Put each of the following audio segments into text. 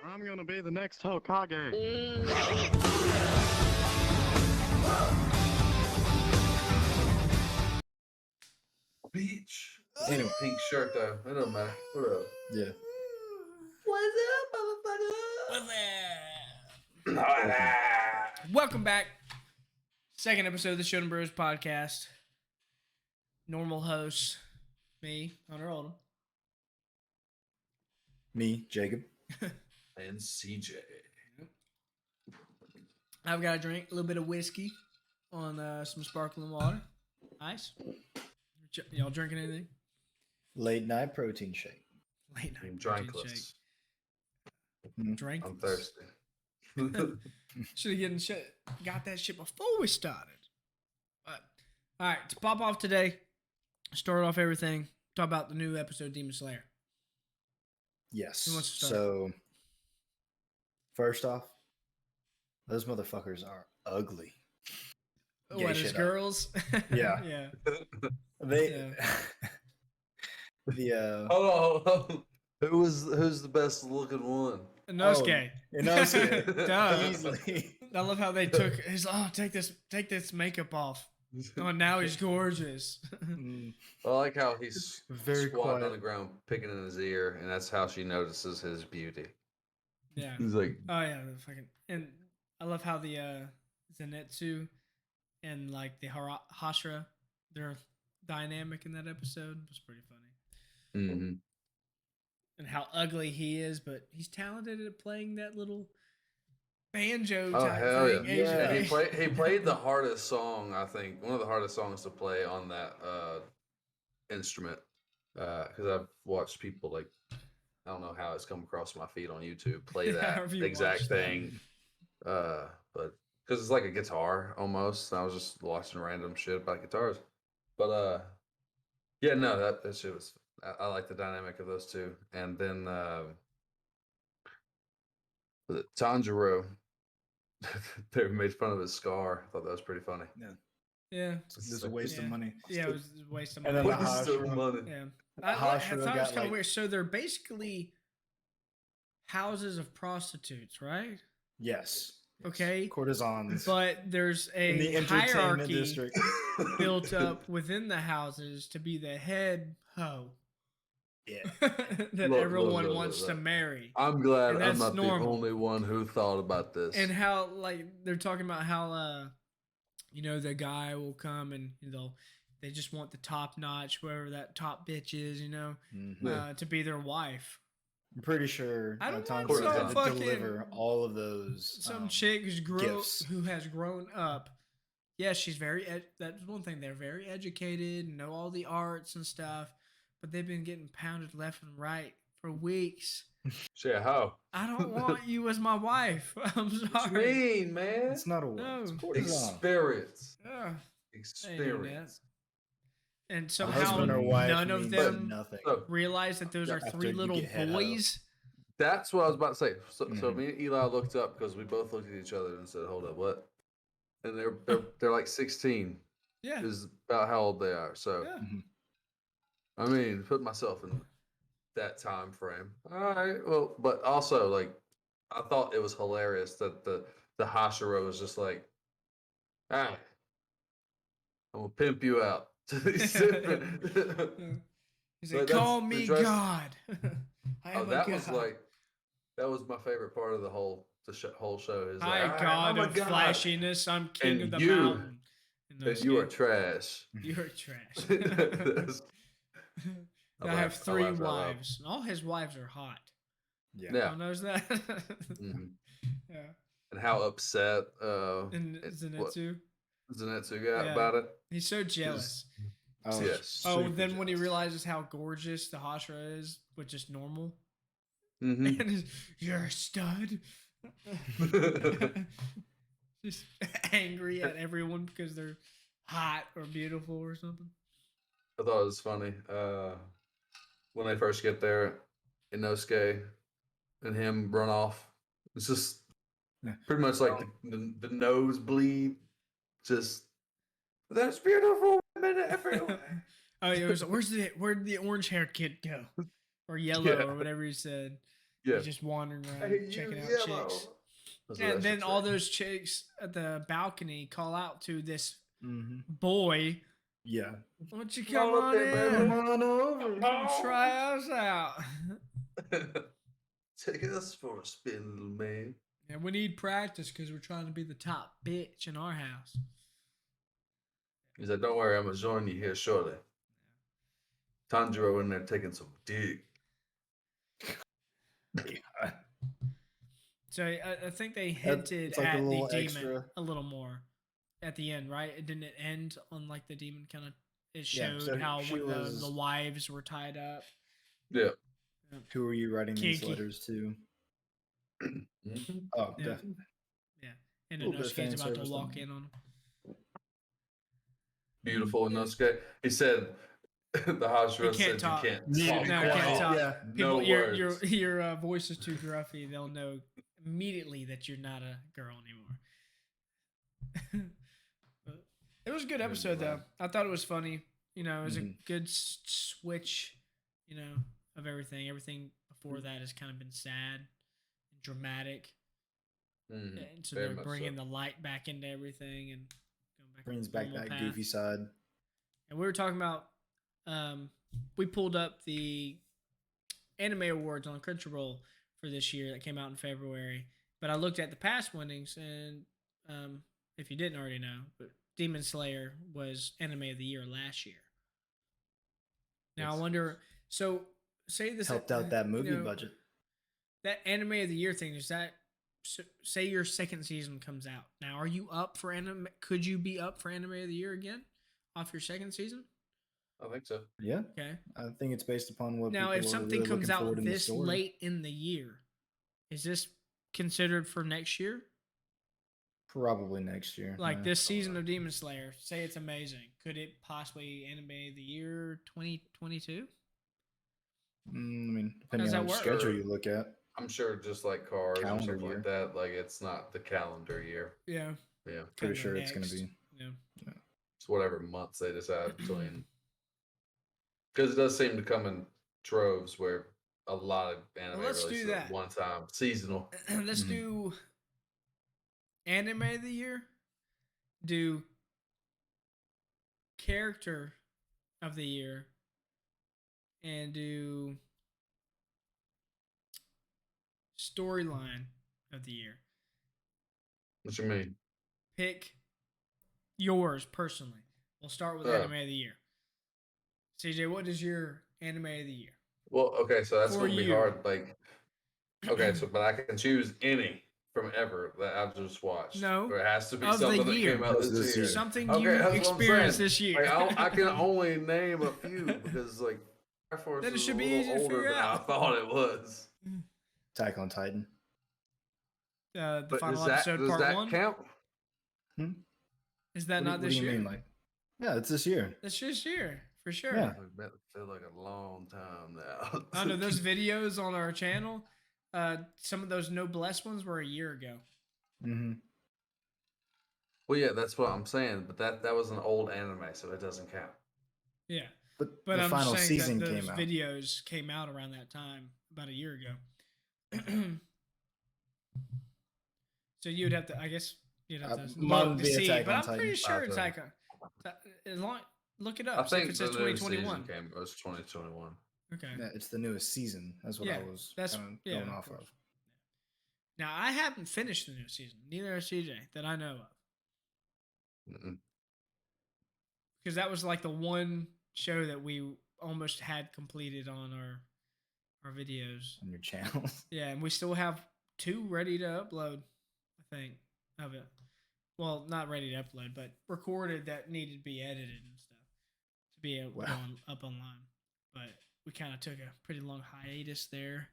I'm gonna be the next Hokage. Beach. Anyway, pink shirt though. It don't matter. Whatever. Yeah. What's up, motherfucker? What's up? Welcome back. Second episode of the Shonen Bros podcast. Normal host, me, Hunter Oldham. Me, Jacob. And CJ. I've got a drink, a little bit of whiskey on some sparkling water. Nice. Y'all drinking anything? Late night protein shake. Late night I'm protein drinkless. Mm. Drink. I'm thirsty. Should have got that shit before we started. But all right, to pop off today, start off everything. Talk about the new episode, Demon Slayer. Yes. Who wants to start? So, first off, those motherfuckers are ugly. Gay What is shit up. girls? Yeah. Yeah. They. Hold on. Who's the best looking one? Inosuke. Inosuke. Duh. Easily. I love how they took his. Oh, take this makeup off. Oh, now he's gorgeous. Mm, I like how he's Very squatting quiet. on the ground, picking in his ear, and that's how she notices his beauty. Yeah. He's like, Oh yeah, the fucking, and I love how the Zenitsu and like the Hashira, their dynamic in that episode was pretty funny. mm-hmm. And how ugly he is, but he's talented at playing that little banjo Oh type hell thing. yeah! Asian He thing. he played the hardest song, I think, one of the hardest songs to play on that instrument. Because I've watched people like, I don't know how it's come across my feed on YouTube play that However you exact watch that. thing. But because it's like a guitar almost. I was just watching random shit about guitars. But yeah, no, that shit was. I like the dynamic of those two, and then Tanjiro. They made fun of his scar. I thought that was pretty funny. Yeah. This is a waste of Yeah. money. Yeah, it was a waste of And money. then the Waste of Hashira. money. Yeah. I Hashira thought it was got, kind of like- weird. So they're basically houses of prostitutes, right? Yes. Okay. Courtesans. But there's in the a entertainment hierarchy district. built up within the houses to be the head hoe Yeah. that Look, everyone look, wants to look. marry. I'm glad And I'm that's not normal. the only one who thought about this. And how like they're talking about how the guy will come and they just want the top notch, whoever that top bitch is, Mhm. Yeah. to be their wife. I'm pretty sure I don't Tanjiro want had some to fucking- deliver all of those. Some chick gifts. who has grown up. Yeah, she's that's one thing. They're very educated, know all the arts and stuff, but they've been getting pounded left and right for weeks. Shit, how? I don't want you as my wife. I'm What you sorry. mean, man? It's not a word. No. It's courtesan. Experience. Ugh. Experience. And A somehow husband or wife none of means them nothing. So, realize that those are After three you little get head boys. that's what I was about to say. So Mhm. me and Eli looked up because we both looked at each other and said, "Hold up, what?" And they're like 16. Yeah. Is about how old they are. So Yeah. I mean, put myself in that time frame. All right. Well, but also like, I thought it was hilarious that the Hashira was just like, "All right, I'm gonna pimp you out." He's like, But that's call the me dress- God. I Oh, am a that was god. like, that was my favorite part of the whole show. Is Hi, like, God I'm a of flashiness. I'm king And of the you- mountain. And and those you are kids, trash. you're trash. That's- I have laughed 3 out loud. wives. And all his wives are hot. Yeah. Yeah. Who knows that? Mhm. Yeah. And how upset And what Zenitsu, Zenitsu got Yeah. about it. he's so jealous. Oh, Yes. Oh, super then when he jealous. realizes how gorgeous the Hashira is, which is normal, hmm and he's, you're a stud. Just angry at everyone because they're hot or beautiful or something. I thought it was funny when they first get there, Inosuke and him run off. It's just Yeah. pretty much like the nosebleed. Just there's beautiful women everywhere. Oh, it was where'd the orange haired kid go, or yellow, Yeah. or whatever he said. Yeah. He's just wandering around Hey, you checking out yellow. chicks. That's what And that then should all say. those chicks at the balcony call out to this Mm-hmm. boy, Yeah. "Why don't you Come come on on up here, in? baby. Come on over. Come try us out." Take us for a spin, little man. And we need practice because we're trying to be the top bitch in our house. He said, "Don't worry, I'm gonna join you here shortly." Tanjiro in there taking some dick. Yeah. So I think they hinted it's like a at the little demon extra. a little more at the end, right? It didn't end on like the demon kind of. It Yeah, showed so how she when was- the wives were tied up. Yeah. Who are you writing these Kinky. letters to? Mhm. Oh, Yeah. definitely. Yeah, and Little bit of Inosuke's fan about to service walk on in on him. Beautiful Inosuke. He said, the Hashira can't said talk. you can't Yeah, talk. No, at can't all. talk. Yeah. No People, words. your voice is too gruffy. They'll know immediately that you're not a girl anymore. But it was a good Good episode, though. man. I thought it was funny. You know, it was a Mhm. good switch. You know, of everything. Everything before that has kind of been sad and dramatic, Mhm. and so Very they're much bringing so. the light back into everything and going back. Brings to the back normal that path. goofy side. And we were talking about, we pulled up the anime awards on Crunchyroll for this year that came out in February. But I looked at the past winnings, and if you didn't already know, but Demon Slayer was anime of the year last year. Now I Yes. wonder. So say this Helped out that you movie know, budget. That anime of the year thing is that. So, say your second season comes out. Now, are you up for anime? Could you be up for anime of the year again off your second season? I think so. Yeah. Okay. I think it's based upon what Now, people if are something really comes looking forward out in the this story. late in the year, is this considered for next year? Probably next year. Like yeah. this season of Demon Slayer, say it's amazing. Could it possibly anime of the year 2022? I mean, depending that on which work? schedule Sure. you look at. I'm sure just like cars or Calendar something year. like that, like it's not the calendar year. Yeah. Yeah. Pretty Kinda sure it's going to next. be. Yeah. It's whatever months they decide between. Because it does seem to come in troves where a lot of anime let's do releases that. at one time. Seasonal. Let's Mhm. do anime of the year. Do character of the year. And do storyline of the year. What you mean? Pick yours personally. We'll start with Oh. anime of the year. CJ, what is your anime of the year? Well, okay, so that's For going to be you. hard. Like, okay, so but I can choose any from ever that I've just watched. No, or it has to be of the something that year. came out This this year. year. Something Okay, you that's what I'm experienced saying. this year. Like, I can only name a few because like Fire Force Then it is should a be little easy to older figure than I out. thought it was. Attack on Titan. The But final does that, episode, does part that one. count? Is that What, not what this do you year? mean? Like, yeah, it's this year. That's this year for sure. Yeah. It feels like a long time now. I know those videos on our channel. Some of those Noblesse ones were a year ago. Mm-hmm. Well, yeah, that's what I'm saying. But that was an old anime, so it doesn't count. Yeah, But but the I'm final just saying season that those came out. videos came out around that time, about a year ago. So you'd have to, I guess, you'd have to mine look would to be see. Attack But on I'm pretty Titan. sure I'll tell Attack on. As long, look it I up. See if think it says the new 2021. season came. It was 2021. Okay. Yeah, it's the newest season. That's what I Yeah, was that's- kind of yeah, going of off course. of. Now I haven't finished the new season. Neither has CJ that I know of. Mm-mm. Because that was like the one show that we almost had completed on our videos. On your channel. Yeah, and we still have 2 ready to upload, I think, of it. Well, not ready to upload, but recorded that needed to be edited and stuff to be able to go up online. But we kind of took a pretty long hiatus there.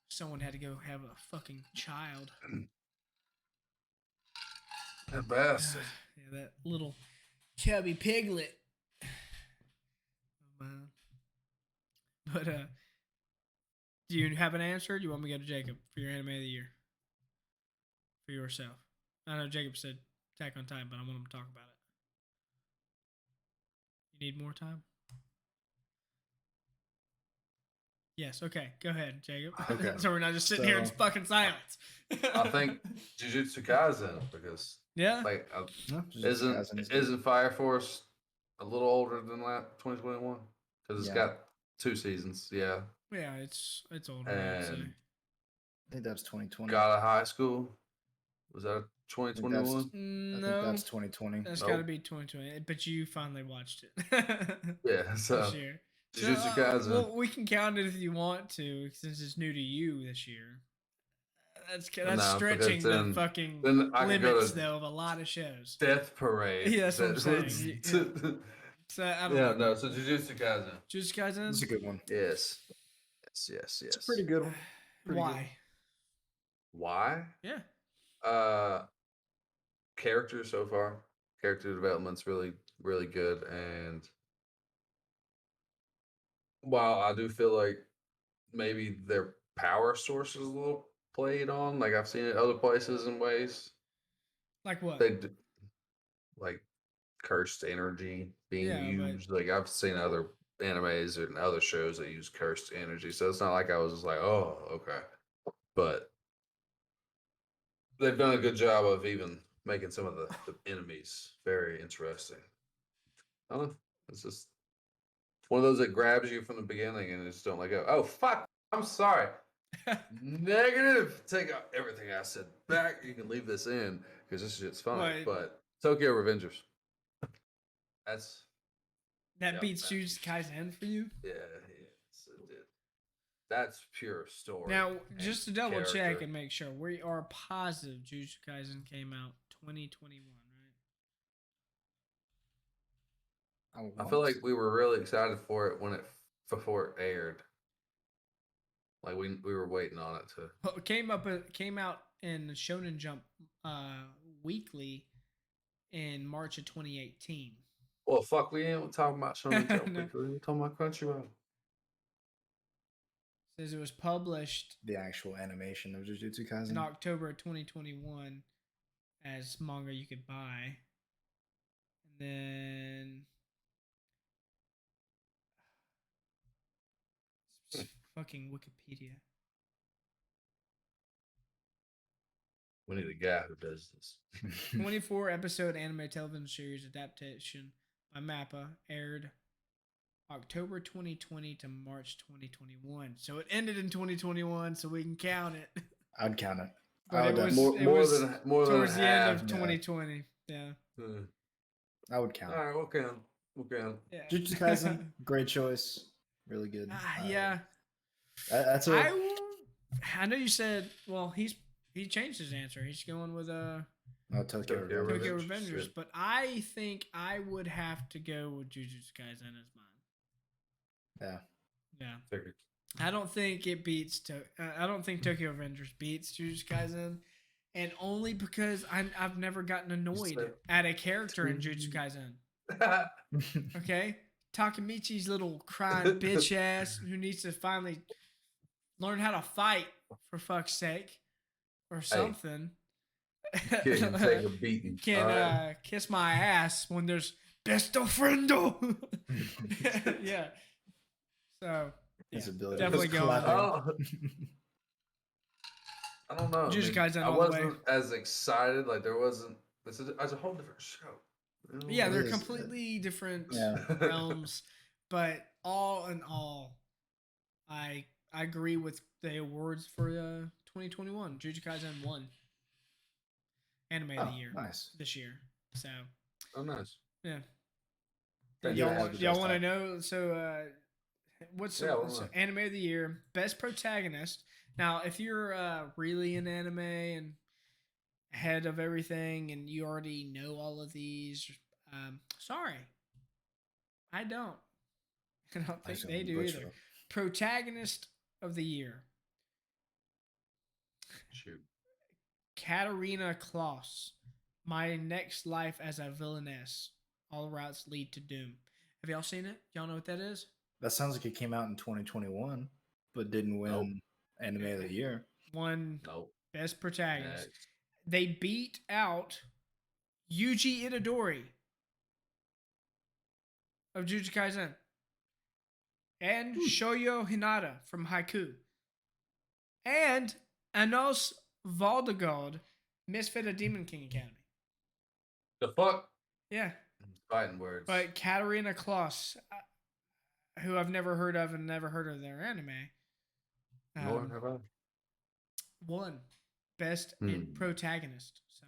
Someone had to go have a fucking child. That bastard. Yeah, that little chubby piglet. Oh, man. But do you have an answer? Do you want me to go to Jacob for your anime of the year? For yourself. I know Jacob said Attack on Titan, but I want him to talk about it. You need more time? Yes. Okay. Go ahead, Jacob. Okay. So we're not just sitting here in So- fucking silence. I think Jujutsu Kaisen because Yeah. like No, Jujutsu Kaisen is good. isn't Fire Force a little older than that 2021 because it's Yeah. got 2 seasons. Yeah, Yeah. It's older. I'd say. and I think that's 2020. got a high school. Was that I think 2021? I No, think that's 2020. that's Nope. got to be 2020. But you finally watched it Yeah, so this year. Jujutsu Kaisen. Well, we can count it if you want to, since it's new to you this year. That's No, stretching because the then- fucking then I could go limits to though of a lot of shows. Death Parade. Yeah, that's what I'm That- saying. Yeah. So I don't Yeah, know. no. So Jujutsu Kaisen. Jujutsu Kaisen. It's a good one. Yes. Yes. It's a pretty good one. Pretty Why? Why? Yeah. Character so far. Character development's really good, and while I do feel like maybe their power source is a little played on, like I've seen it other places in ways Like what? they do, like cursed energy being Yeah, but- used. Like I've seen other animes and other shows that use cursed energy, so it's not like I was just like, oh, okay, but they've done a good job of even making some of the enemies very interesting. I don't know. It's just one of those that grabs you from the beginning and just don't let go. Oh fuck! I'm sorry. Negative. Take out everything I said back. You can leave this in because this shit's funny. What? But Tokyo Revengers. That's That Yeah, beats that- Jujutsu Kaisen for you. yeah. Yes, it did. That's pure story. Now, and just to double check character. and make sure, we are positive Jujutsu Kaisen came out 2021, right? I feel like we were really excited for it when before it aired. Like we were waiting on it to. Well, it came out in Shonen Jump weekly in March of 2018. Well, fuck, we ain't talking about Shonen Jump. No. We're talking about Crunchyroll. Says it was published the actual animation of Jujutsu Kaisen. in October of 2021 as manga you could buy. And then fucking Wikipedia. We need a guy who does this. 24 episode anime television series adaptation by Mappa aired October 2020 to March 2021. So it ended in 2021, so we can count it. I'd count it. But I it would was- definitely- More than Towards the end of half. 2020. Yeah. I would count. All right, we'll count. We'll count. Yeah. Jujutsu Kaisen, great choice. Really good. Yeah. That's a I know you said, well, he changed his answer. He's going with Tokyo Tokyo Revengers. Tokyo Revengers, Revengers, shit. but I think I would have to go with Jujutsu Kaisen as mine. Yeah. Yeah. Figured. I don't think it beats. I don't think Tokyo Revengers beats Jujutsu Kaisen, and only because I've never gotten annoyed said at a character in Jujutsu Kaisen. Okay, Takemichi's little crying bitch ass who needs to finally learn how to fight for fuck's sake, or something. Can't take a beating. Can Alright. kiss my ass when there's besto friendo. Yeah. So His yeah, ability. definitely was go with clapping. I don't know. Jujutsu Kaisen I all the way. wasn't as excited. Like there wasn't. This is a whole different show. You know? yeah, they're It is, completely different Yeah. realms, but all in all, I agree with the awards for 2021. Jujutsu Kaisen won Anime of Oh, the Year nice. this year. So Oh, nice. yeah, Thank you. y'all want to know? So what's Yeah, I wanna so know. Anime of the Year? Best Protagonist. Now, if you're really in anime and ahead of everything, and you already know all of these, sorry, I don't. I don't I think assume they we do butchered either. it. Protagonist of the Year: Shoot. Katarina Kloss. My Next Life as a Villainess. All routes lead to doom. Have y'all seen it? Y'all know what that is? That sounds like it came out in 2021, but didn't win Nope. Anime of the Year. One Nope. best protagonist. Next. They beat out Yuji Itadori of Jujutsu Kaisen. and Shoyo Hinata from Haiku, and Anos Valdegard, Misfit of Demon King Academy. The fuck? Yeah, Fighting words. but Katarina Kloss, who I've never heard of and never heard of their anime, Nor have I. won best protagonist. So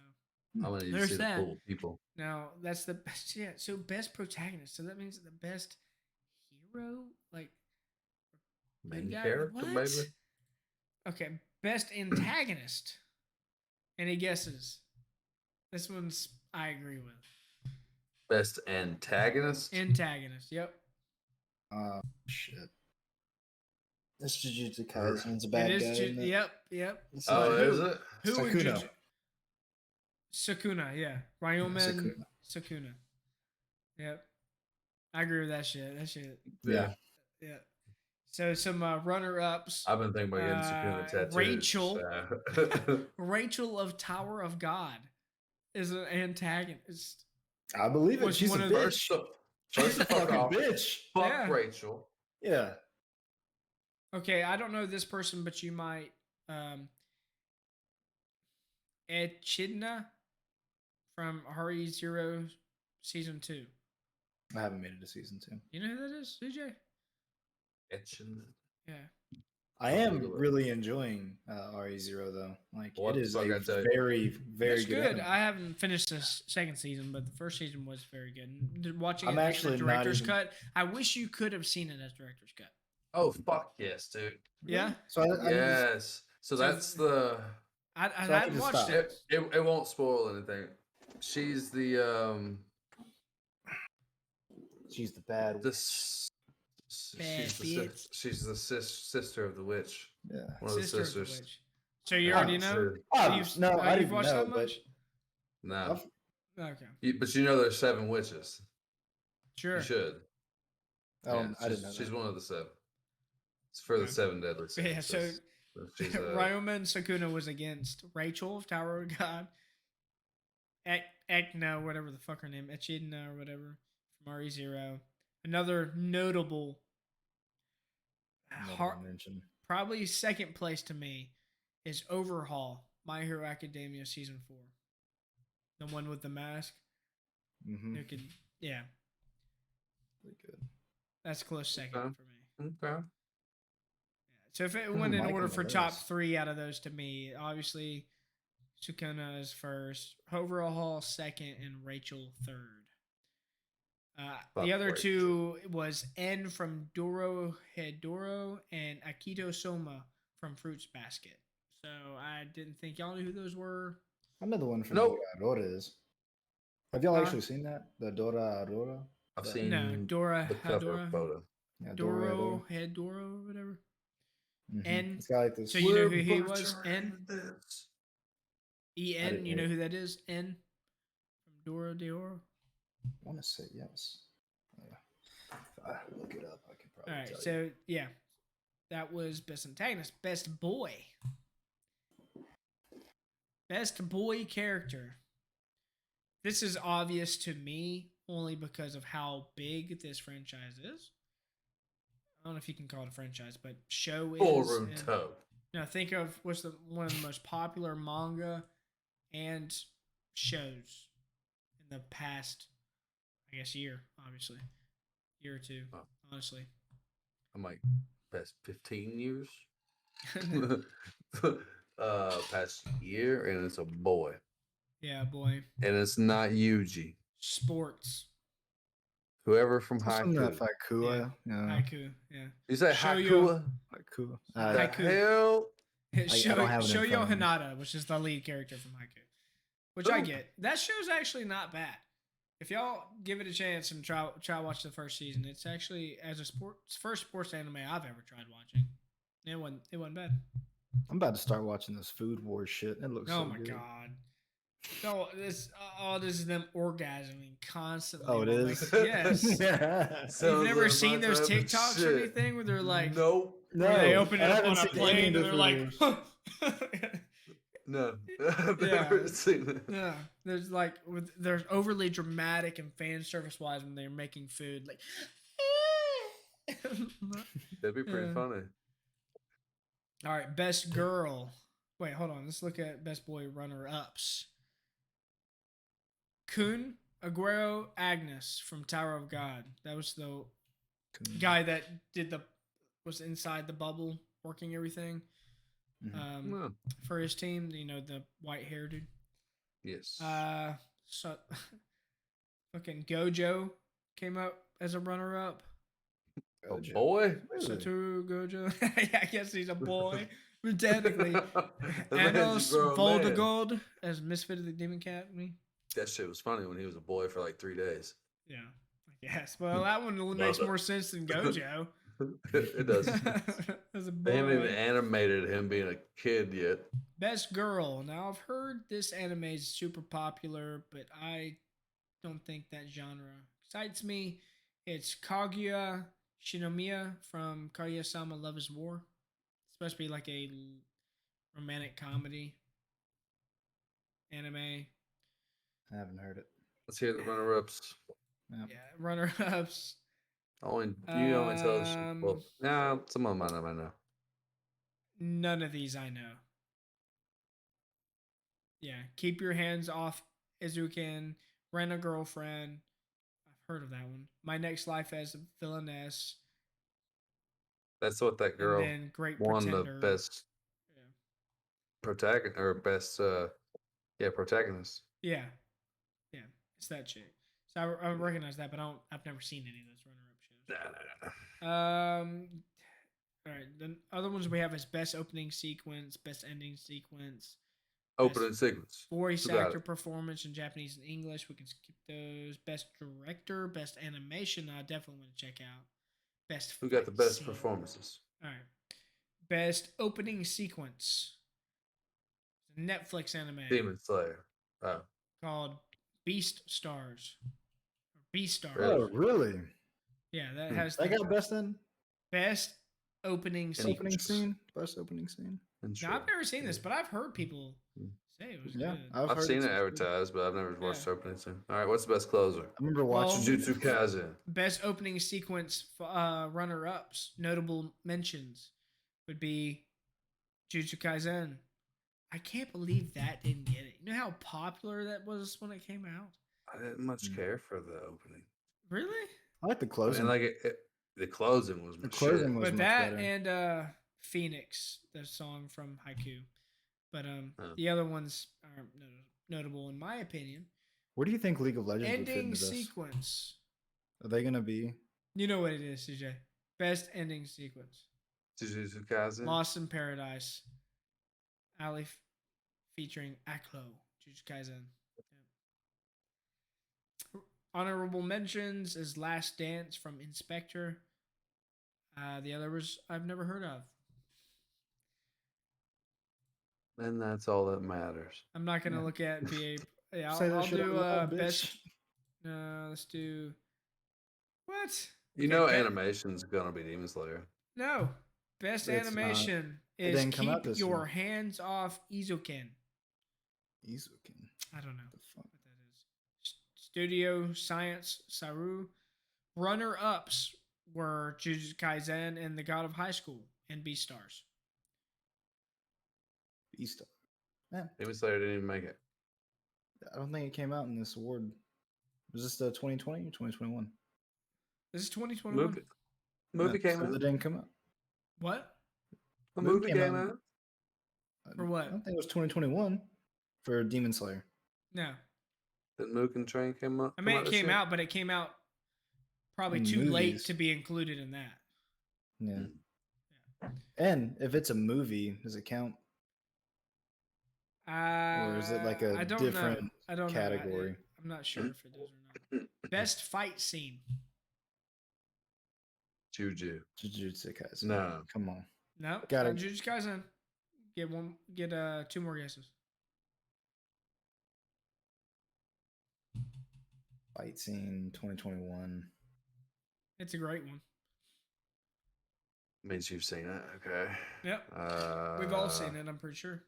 I'm gonna need to there's see that. the cool people. now that's the best. Yeah, so best protagonist. So that means the best hero, like Main guy- character, what? baby. Okay, best antagonist. Any guesses? This one's I agree with. Best antagonist. Antagonist. Yep. Shit. This Jujutsu Kaisen's a bad it guy. is. isn't it? Yep. Yep. It's Oh, not- is it? Who would Sukuna. you? Sukuna. Yeah. Ryomen Sukuna. Yep. I agree with that shit. That shit. Yeah. Yeah. So some runner-ups. I've been thinking about getting Sukuna tattoos. Rachel. so- Rachel of Tower of God is an antagonist. I believe it. Was She's a one of the- bitch. First She's a the fuck fucking off. bitch. Fuck Yeah. Rachel. Yeah. Okay, I don't know this person, but you might. Echidna from Hari Zero Season 2. I haven't made it to season 2. You know who that is, CJ? Etching. Yeah. I am really enjoying RE0 though. Like What it the is fuck a I tell you? very, very It's good. good. anime. I haven't finished this second season, but the first season was very good. And watching I'm it as actually the not director's even- cut, I wish you could have seen it as director's cut. Oh fuck yes, dude. Yeah, So I Yes. So So- that's the. I So I hadn't can just watched stop. it. It won't spoil anything. She's the she's the bad. Bad bitch. she's the sister of the witch. Yeah. One of the Sister of the sisters. witch. So you already know? Oh, You've- no, oh, I you've didn't watched know, that but much? No, Okay, but you know there's 7 witches. sure. You should. I didn't know She's that. one of the 7. It's for the Okay. 7 deadly sins. Yeah, so she's Ryomen Sukuna was against Rachel of Tower of God, Ekna, whatever the fuck her name, Echidna or whatever, from RE0. Another notable, Never mentioned. probably second place to me, is Overhaul, My Hero Academia Season 4. The one with the mask. Mm-hmm. Who could, yeah, Pretty good. that's close second Okay. for me. okay. So if it went in Mike order on the for top list. 3 out of those to me, obviously Sukuna is first, Overhaul second, and Rachel third. Fuck The other Rachel. 2 was N from Doro Hedoro and Akito Soma from Fruits Basket. So I didn't think y'all knew who those were. I know the one from Nope. Dora is. Have y'all Huh? actually seen that? The Dora Aurora? I've Yeah. seen No, Dora the cover Hedora, photo. Yeah, Doro Hedoro, or whatever. Mhm. N. It's got like this. So you know We're who he was? butchering N? this. EN, didn't you know hear. who that is? N from Doro Deoro. I want to say yes. If I look it up, I can probably All right, tell you. so yeah, that was best antagonist, best boy, best boy character. This is obvious to me only because of how big this franchise is. I don't know if you can call it a franchise, but show is. Ballroom and- toe. No, think of what's the one of the most popular manga and shows in the past, I guess, year, obviously, year or two, Wow. honestly. I'm like past 15 years. Past year, and it's a boy, Yeah, boy. and it's not Yuji. Sports. Whoever from It's from that Haiku. Fakua. Yeah. Haiku. Yeah. You say Show you- Hakua? Haiku. The Haiku. hell? I don't have it in Shoyo front of me. Hinata, which is the lead character from Haiku. Which I Ooh. get. That show's actually not bad. If y'all give it a chance and try watch the first season, it's actually as a first sports anime I've ever tried watching. It wasn't bad. I'm about to start watching this Food Wars shit. It looks Oh so my good. god. So this is them orgasming constantly. Oh, it while is? they- yes. You've Sounds never like seen my those type of TikToks or shit. anything where they're like, Nope. No, where they open it I up haven't on a seen any plane of and the they're like, Food No. I've Yeah. never seen it. yeah. There's like they're overly dramatic and fan service wise when they're making food, like That'd be pretty Yeah. funny. All right, best girl. Wait, hold on. Let's look at best boy runner ups. Kun, Aguero, Agnes from Tower of God. That was the guy that was inside the bubble working everything Well, for his team. You know, the white hair dude. yes. So fucking Gojo came up as a runner up. A boy? Satoru Gojo. Yeah, I guess he's a boy. But technically, The man's a Anos grown man. Voldegold as Misfit of the Demon Academy. That shit was funny when he was a boy for like 3 days. Yeah, I guess. Well, that one makes more sense than Gojo. It does. As a They haven't even boy. animated him being a kid yet. Best girl. Now I've heard this anime is super popular, but I don't think that genre excites me. It's Kaguya Shinomiya from Kaguya-sama Love is War. It's supposed to be like a romantic comedy anime. I haven't heard it. Let's hear the runner-ups. Yeah. Yeah, runner-ups. You only tell us. Well, nah, some of them I might know. None of these I know. Yeah, keep your hands off Izuken. Rent a girlfriend. I've heard of that one. My next life as a villainess. That's what that girl And then Great won Pretender. the best Yeah. protagonist or best protagonist. Yeah, yeah, it's that chick. So I recognize that, but I've never seen any of those runner-up shows. All right. The other ones we have is best opening sequence, best ending sequence, Opening sequence. voice Who got actor it? performance in Japanese and English. We can skip those. Best director, best animation. I definitely want to check out. Best. Who got the fight best scene. performances? All right. Best opening sequence. It's a Netflix anime Demon Slayer. Oh, called Beast Stars. Beast Stars. Really? Oh, really? Yeah, that Hmm. has I the got best in best opening sequence. opening scene. Best opening scene. Now I've never seen this, but I've heard people Hmm. say it was Yeah, good. I've heard seen it's it good. advertised, but I've never watched Yeah. the opening scene. All right, what's the best closer? I remember Well, watching Jujutsu Kaisen. Best opening sequence runner-ups, notable mentions would be Jujutsu Kaisen. I can't believe that didn't get it. You know how popular that was when it came out? I didn't much Hmm. care for the opening. Really? I like the I mean, closing. like the closing was The my closing shit. was But much that better. and Phoenix, the song from Haiku. But Oh. the other ones are notable in my opinion. Where do you think League of Legends would fit Ending into this? sequence. Are they gonna be? You know what it is, CJ. Best ending sequence. Jujutsu Kaisen. Lost in Paradise. Ali featuring Aklo. Jujutsu Kaisen. Yeah. Honorable mentions is Last Dance from Inspector. The other was I've never heard of. And that's all that matters. I'm not gonna Yeah. look at VA. Yeah, Say that I'll shit out do loud, bitch. best. Let's do what? You Okay, know, animation's gonna be Demon Slayer. No, best It's not. animation It is didn't come out Keep this Your year. Hands Off Izuken. Izuken. I don't know The fuck? what that is. Studio Science Saru. Runner ups were Jujutsu Kaisen and The God of High School and Beastars. Beast. Man, Demon Slayer didn't even make it. I don't think it came out in this award. Was this the 2020 or 2021? This is 2021. Movie came so out. It didn't come out. What? A movie came out. out. For what? I don't think it was 2021 for Demon Slayer. No. That Mugen Train came out. I mean, it this came year? out, but it came out probably In too late movies. to be included in that. Yeah. Mm. And if it's a movie, does it count? Or is it like a I don't different know. I don't category? know. I'm not sure if it does or not. Best fight scene. Juju. Jujutsu Kaisen. No. Come on. No, Got it. Jujutsu Kaisen. Get two more guesses. Fight scene 2021. It's a great one. Means you've seen it. Okay. Yep. We've all seen it, I'm pretty sure.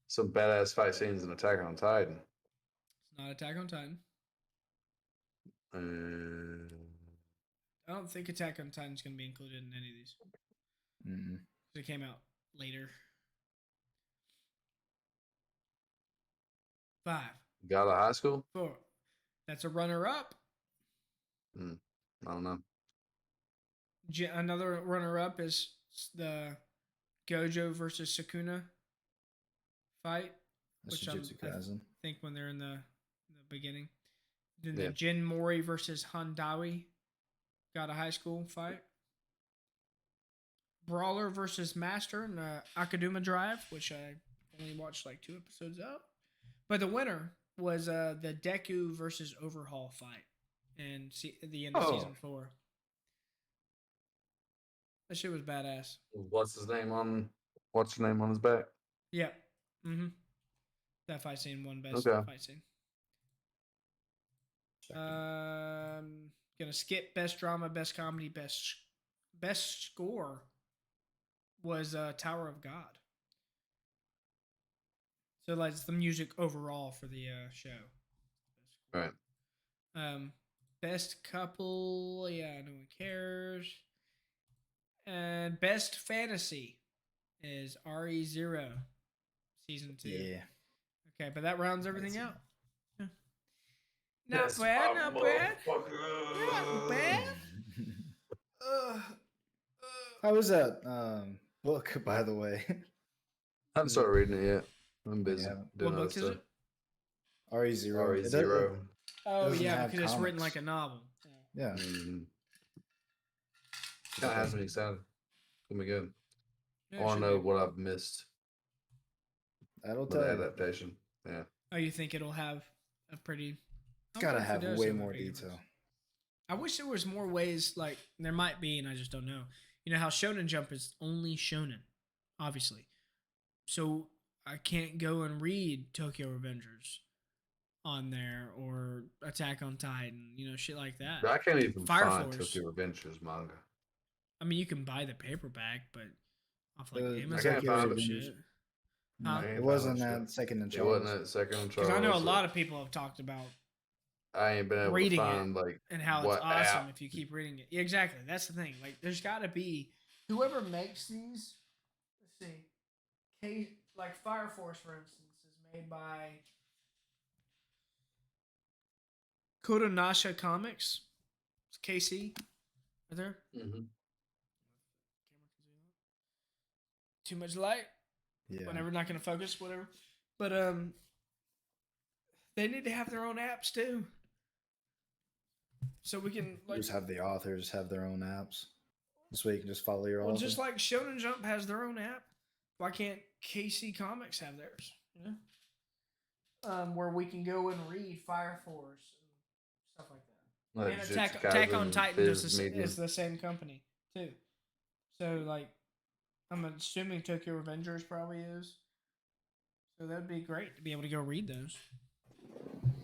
Some badass fight scenes in Attack on Titan. It's not Attack on Titan. And I don't think Attack on Titan is going to be included in any of these. Mm-mm. It came out later. 5, got a high school? 4. That's a runner-up. I don't know. Another runner-up is the Gojo versus Sukuna fight, That's which Jujutsu I Kaisen. think when they're in the beginning. Then Yeah. the Jin Mori versus Handawi got a high school fight. Brawler versus Master in the Akaduma Drive, which I only watched like 2 episodes of. But the winner was the Deku versus Overhaul fight in the end of Oh. season 4. That shit was badass. What's his name on his back? Yeah. That fight scene won best Okay. fight scene. Check it. Gonna skip best drama, best comedy, best score was Tower of God. So like it's the music overall for the show. Right. Best couple, yeah, no one cares. And best fantasy is RE0 season 2. Yeah. Okay, but that rounds everything out. Yeah. That's Not bad, my not bad. motherfucker. Not bad. How was that book, by the way? I haven't started reading it yet. I'm busy haven't. doing What other book is stuff. it? RE0. It does- RE0. Oh doesn't yeah, have because it's written comics. like a novel. Yeah. Mm-hmm. Kind of has me excited. It's gonna be good. Yeah, I want should to know be. what I've missed That'll with tell the you. adaptation. Yeah. Oh, you think it'll have a pretty? It's gotta I don't know if it have does way have a more big detail. difference. I wish there was more ways. Like there might be, and I just don't know. You know how Shonen Jump is only Shonen, obviously. So I can't go and read Tokyo Revengers on there or Attack on Titan. You know, shit like that. I can't even Fire find Force. Tokyo Revengers manga. I mean, you can buy the paperback, but off like The Amazon can't or find some it. shit. No, Huh? it wasn't Shit. that second in It Charles. wasn't that second in Because I know a Charles, lot of people have talked about I ain't been able reading to it find like and how what it's awesome app. if you keep reading it. Yeah, exactly. That's the thing. Like, there's got to be whoever makes these. Let's see, like Fire Force, for instance, is made by Kodansha Comics. It's KC. Right there. Mhm. Too much light. Yeah. Whenever not going to focus, whatever. But they need to have their own apps too, so we can like Just have the authors have their own apps. This way you can just follow your well, author. just like Shonen Jump has their own app. Why can't KC Comics have theirs? You know, where we can go and read Fire Force and stuff like that. Like And Jujutsu Attack on Kaisen, Titan Viz Media. is the same company too. So like, I'm assuming Tokyo Revengers probably is. So that'd be great to be able to go read those.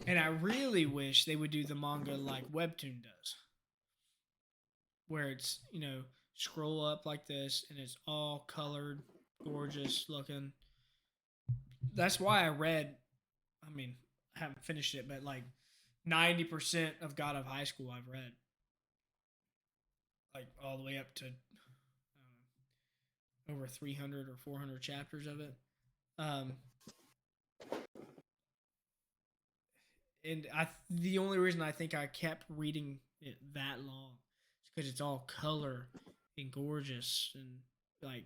And I really wish they would do the manga like Webtoon does, where it's, you know, scroll up like this and it's all colored, gorgeous looking. That's why I read, I mean, I haven't finished it, but like 90% of God of High School I've read. Like all the way up to over 300 or 400 chapters of it. And the only reason I think I kept reading it that long is because it's all color and gorgeous and like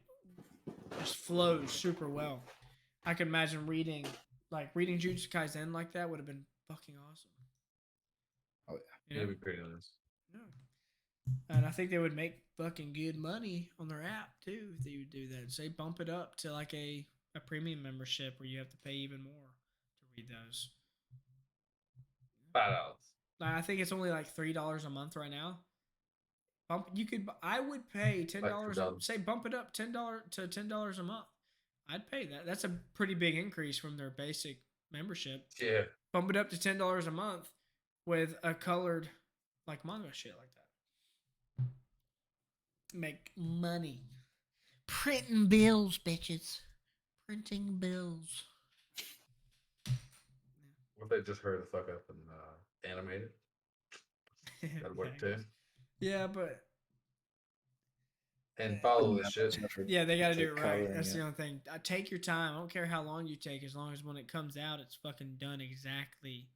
just flows super well. I could imagine reading Jujutsu Kaisen like that would have been fucking awesome. Oh You know? It'd be pretty nice. Yeah. And I think they would make fucking good money on their app too if they would do that. Say bump it up to like a premium membership where you have to pay even more to read those. $5. I think it's only like $3 a month right now. I would pay $10. $2. Say bump it up $10 to $10 a month. I'd pay that. That's a pretty big increase from their basic membership. Yeah. Bump it up to $10 a month with a colored like manga shit like that. Make money. Printing bills, bitches. Printing bills. What if they just hurry the fuck up and animate it? Gotta work too. Yeah, but And Yeah. follow Putting the that much shit. effort yeah, they got to do into it right. coloring That's the it. only thing. Take your time. I don't care how long you take, as long as when it comes out, it's fucking done exactly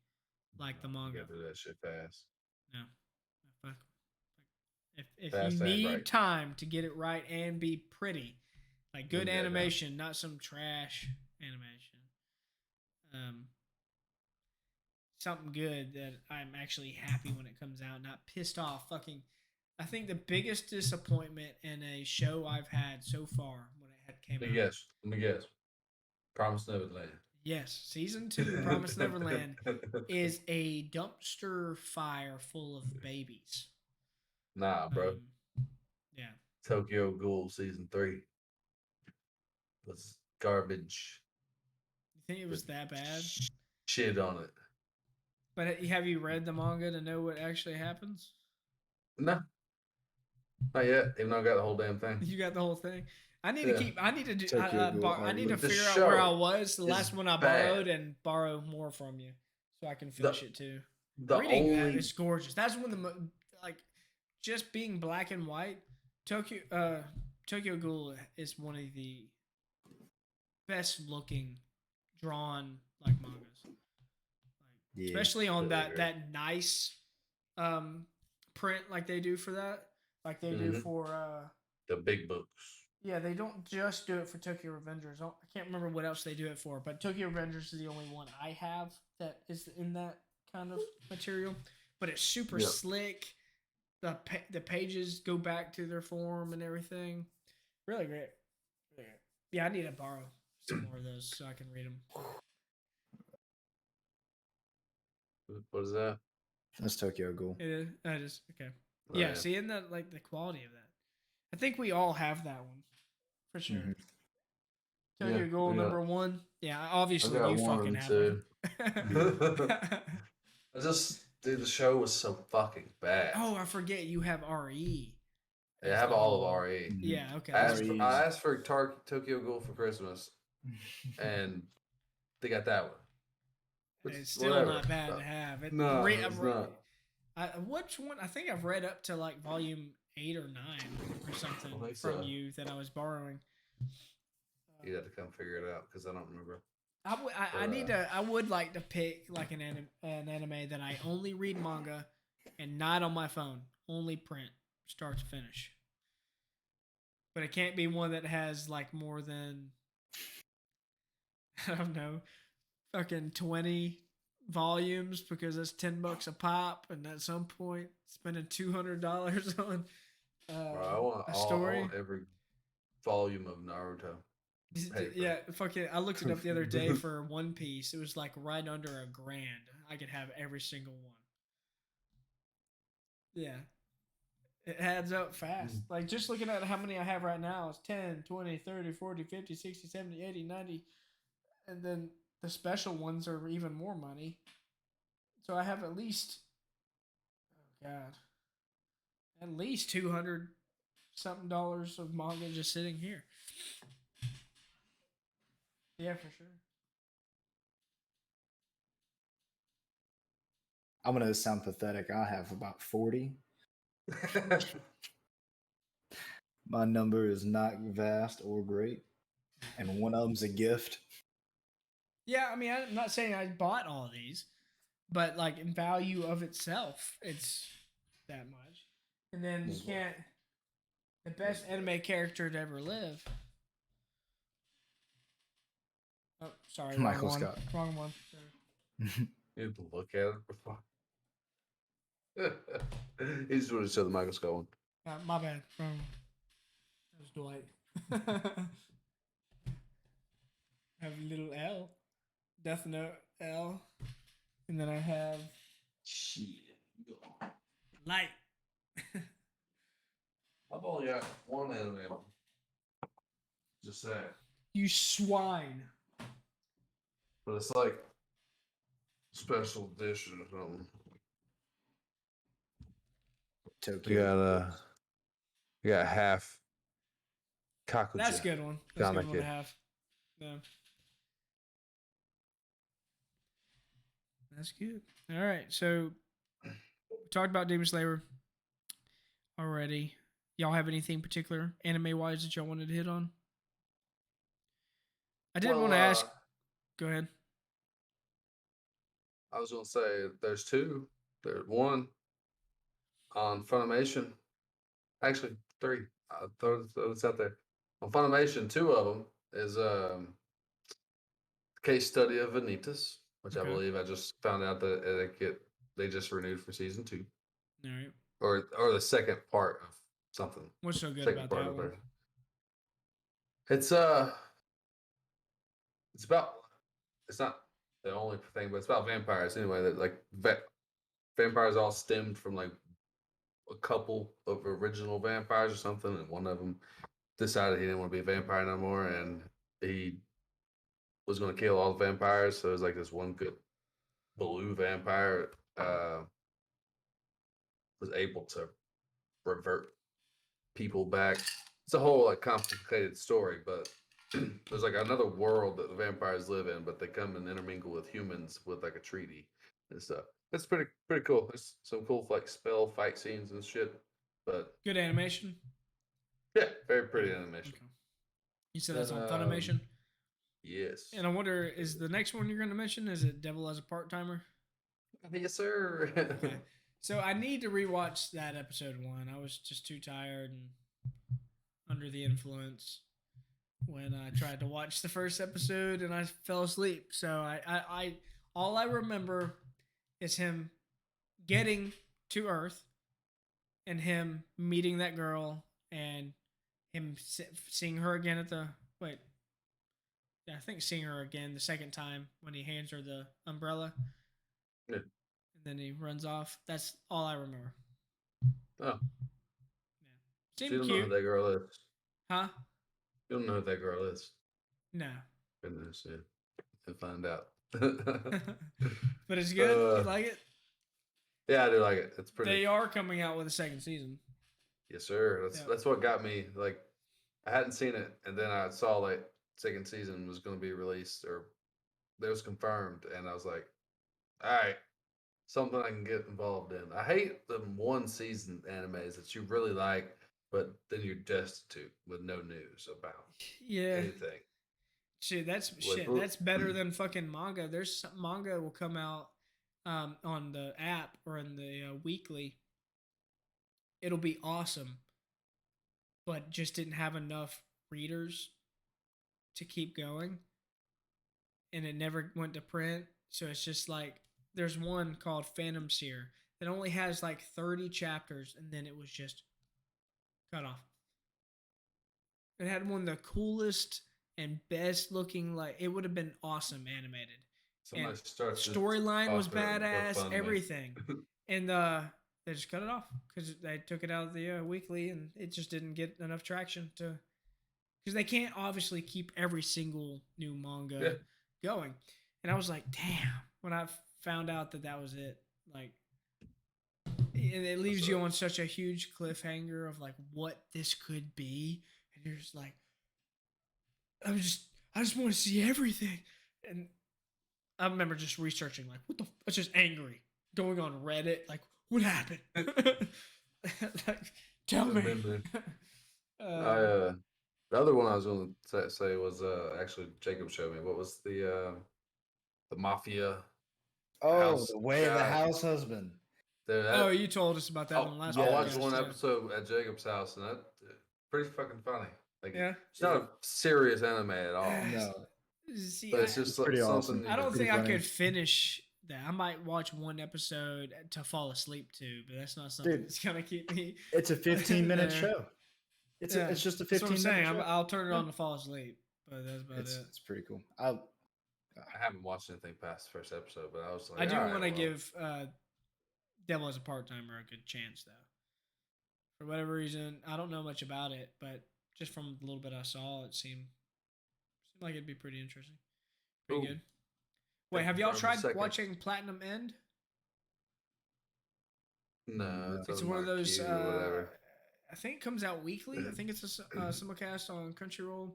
like the You manga. gotta do that shit fast. No, fuck. If you Fast and need right. time to get it right and be pretty, like good Need that animation, not some trash animation. Something good that I'm actually happy when it comes out, not pissed off. Fucking, I think the biggest disappointment in a show I've had so far when it had came Let me out. guess. Let me guess. Promise Neverland. Yes, season 2, Promise Neverland, is a dumpster fire full of babies. Nah, bro. Yeah. Tokyo Ghoul season 3 was garbage. You think it was that bad? Shit on it. But have you read the manga to know what actually happens? No, not yet. Even though I got the whole damn thing. You got the whole thing. I need Yeah. to keep. I need to do. Tokyo Ghoul I need to Army. The figure out where I show was the last is one I bad. borrowed and borrow more from you, so I can finish it too. The Reading that only is gorgeous. That's one of the like, just being black and white. Tokyo Ghoul is one of the best looking drawn like mangas. Like, Yeah. especially on Totally agree. that nice print like they do for that. Like they do Mhm. for the big books. yeah, they don't just do it for Tokyo Revengers. I can't remember what else they do it for, but Tokyo Revengers is the only one I have that is in that kind of material. But it's super Yeah. slick. The pages go back to their form and everything. Really great. Really great. Yeah, I need to borrow some more of those so I can read them. What is that? That's Tokyo Ghoul. It is. I just okay. Oh, Yeah, see, isn't that like the quality of that? I think we all have that one for sure. Mhm. Tokyo Yeah, Ghoul we got- number 1. Yeah, obviously got you one fucking of have them one. I just, dude, the show was so fucking bad. Oh, I forget you have RE. They as have the all whole- of RE. Mhm. Yeah, okay. I that's asked, RE. for, I asked for Tokyo Ghoul for Christmas, and they got that one. Which, It's still whatever. not bad to have. No, it's not. Which one? I think I've read up to like volume 8 or 9 or something I think from so. you that I was borrowing. You'd have to come figure it out because I don't remember. I would like to pick like an anime that I only read manga and not on my phone, only print, start to finish. But it can't be one that has like more than I don't know, fucking 20 volumes because it's $10 a pop, and at some point spending $200 on Bro, I want a story. I want every volume of Naruto. paper. Yeah, fucking. I looked it up the other day for One Piece. It was like right under $1,000. I could have every single one. Yeah. It adds up fast. Like just looking at how many I have right now, it's 10, 20, 30, 40, 50, 60, 70, 80, 90. And then the special ones are even more money. So I have at least, oh God, at least 200 something dollars of manga just sitting here. Yeah, for sure. I'm gonna sound pathetic. I have about 40. My number is not vast or great, and one of them's a gift. Yeah, I mean, I'm not saying I bought all of these, but like in value of itself, it's that much. And then you can't. The best anime character to ever live. Oh, sorry, Michael wrong one. Scott. Wrong one. Sorry. You have to look at it before. He just wanted to show the Michael Scott one. My bad. Wrong. That was Dwight. I have little L, Death Note L, and then I have Shit. Light. I've only got one anime. Just saying. You swine. But it's like special edition or something. Tokyo. You got half Kakuja. That's a good one. That's a good one to Kaneki. have. Yeah. That's good. All right. So we talked about Demon Slayer already. Y'all have anything particular anime wise that y'all wanted to hit on? I did want to ask. Go ahead. I was gonna say there's two. There's one on Funimation. Actually, three. I'll throw this out there. On Funimation, two of them is Case Study of Vanitas, which I Okay. believe I just found out that they just renewed for season 2, All right. or the second part of something. What's so good Second about part that of one? it. It's about, it's not the only thing, but it's about vampires anyway. That like vampires all stemmed from like a couple of original vampires or something, and one of them decided he didn't want to be a vampire no more, and he was going to kill all the vampires. So it was like this one good blue vampire was able to revert people back. It's a whole like complicated story, but there's like another world that the vampires live in, but they come and intermingle with humans with like a treaty and stuff. It's pretty cool. There's some cool like spell fight scenes and shit. But Good animation. yeah, very pretty animation. Okay. You said that's on Funimation. Yes. And I wonder, is the next one you're going to mention, is it Devil as a Part-Timer? Yes, sir. Okay. So I need to rewatch that episode 1. I was just too tired and under the influence when I tried to watch the first episode and I fell asleep. So I all I remember is him getting to Earth and him meeting that girl and him seeing her again at the I think seeing her again the second time when he hands her the umbrella. Yeah. And then he runs off. That's all I remember. Oh. Yeah. So you Seemed don't know cute. who that girl is. Huh? You don't know who that girl is. No. Goodness, yeah. And find out. But it's good. You like it? Yeah, I do like it. It's pretty. They are coming out with a second season. Yes, sir. Yeah. That's what got me. Like, I hadn't seen it, and then I saw like second season was going to be released, or it was confirmed, and I was like, all right, something I can get involved in. I hate the one season animes that you really like, but then you're destitute with no news about anything. Shit, that's better than fucking manga. There's some manga will come out on the app or in the weekly. It'll be awesome, but just didn't have enough readers to keep going, and it never went to print. So it's just like there's one called Phantom Seer that only has like 30 chapters, and then it was just cut off. It had one of the coolest and best looking, like it would have been awesome animated. And storyline was badass, everything. And they just cut it off because they took it out of the weekly, and it just didn't get enough traction to, because they can't obviously keep every single new manga going. And I was like, damn, when I found out that was it, like, and it leaves you on such a huge cliffhanger of like what this could be, and you're just like, I just want to see everything. And I remember just researching, like, what the, I was just angry, going on Reddit, like, what happened? Like, tell me. The other one I was going to say was actually Jacob showed me. What was the mafia? Oh, the way of the house husband. Dude, you told us about that one last I podcast. watched one episode at Jacob's house, and that pretty fucking funny. Like, yeah, it's not a serious anime at all. No, see, but it's just pretty something. awesome. I don't think funny. I could finish that. I might watch one episode to fall asleep to, but that's not something that's gonna keep me. It's a 15-minute there. show. It's just a 15-minute That's what I'm saying. show. I'll turn it on to fall asleep, but that's about it. It's pretty cool. I haven't watched anything past the first episode, but I was like, I do want to give Devil as a Part-Timer a good chance, though. For whatever reason, I don't know much about it, but just from the little bit I saw, it seemed like it'd be pretty interesting. Pretty good. Wait, have y'all tried watching Platinum End? No, it's one of those. I think it comes out weekly. I think it's a simulcast on Crunchyroll.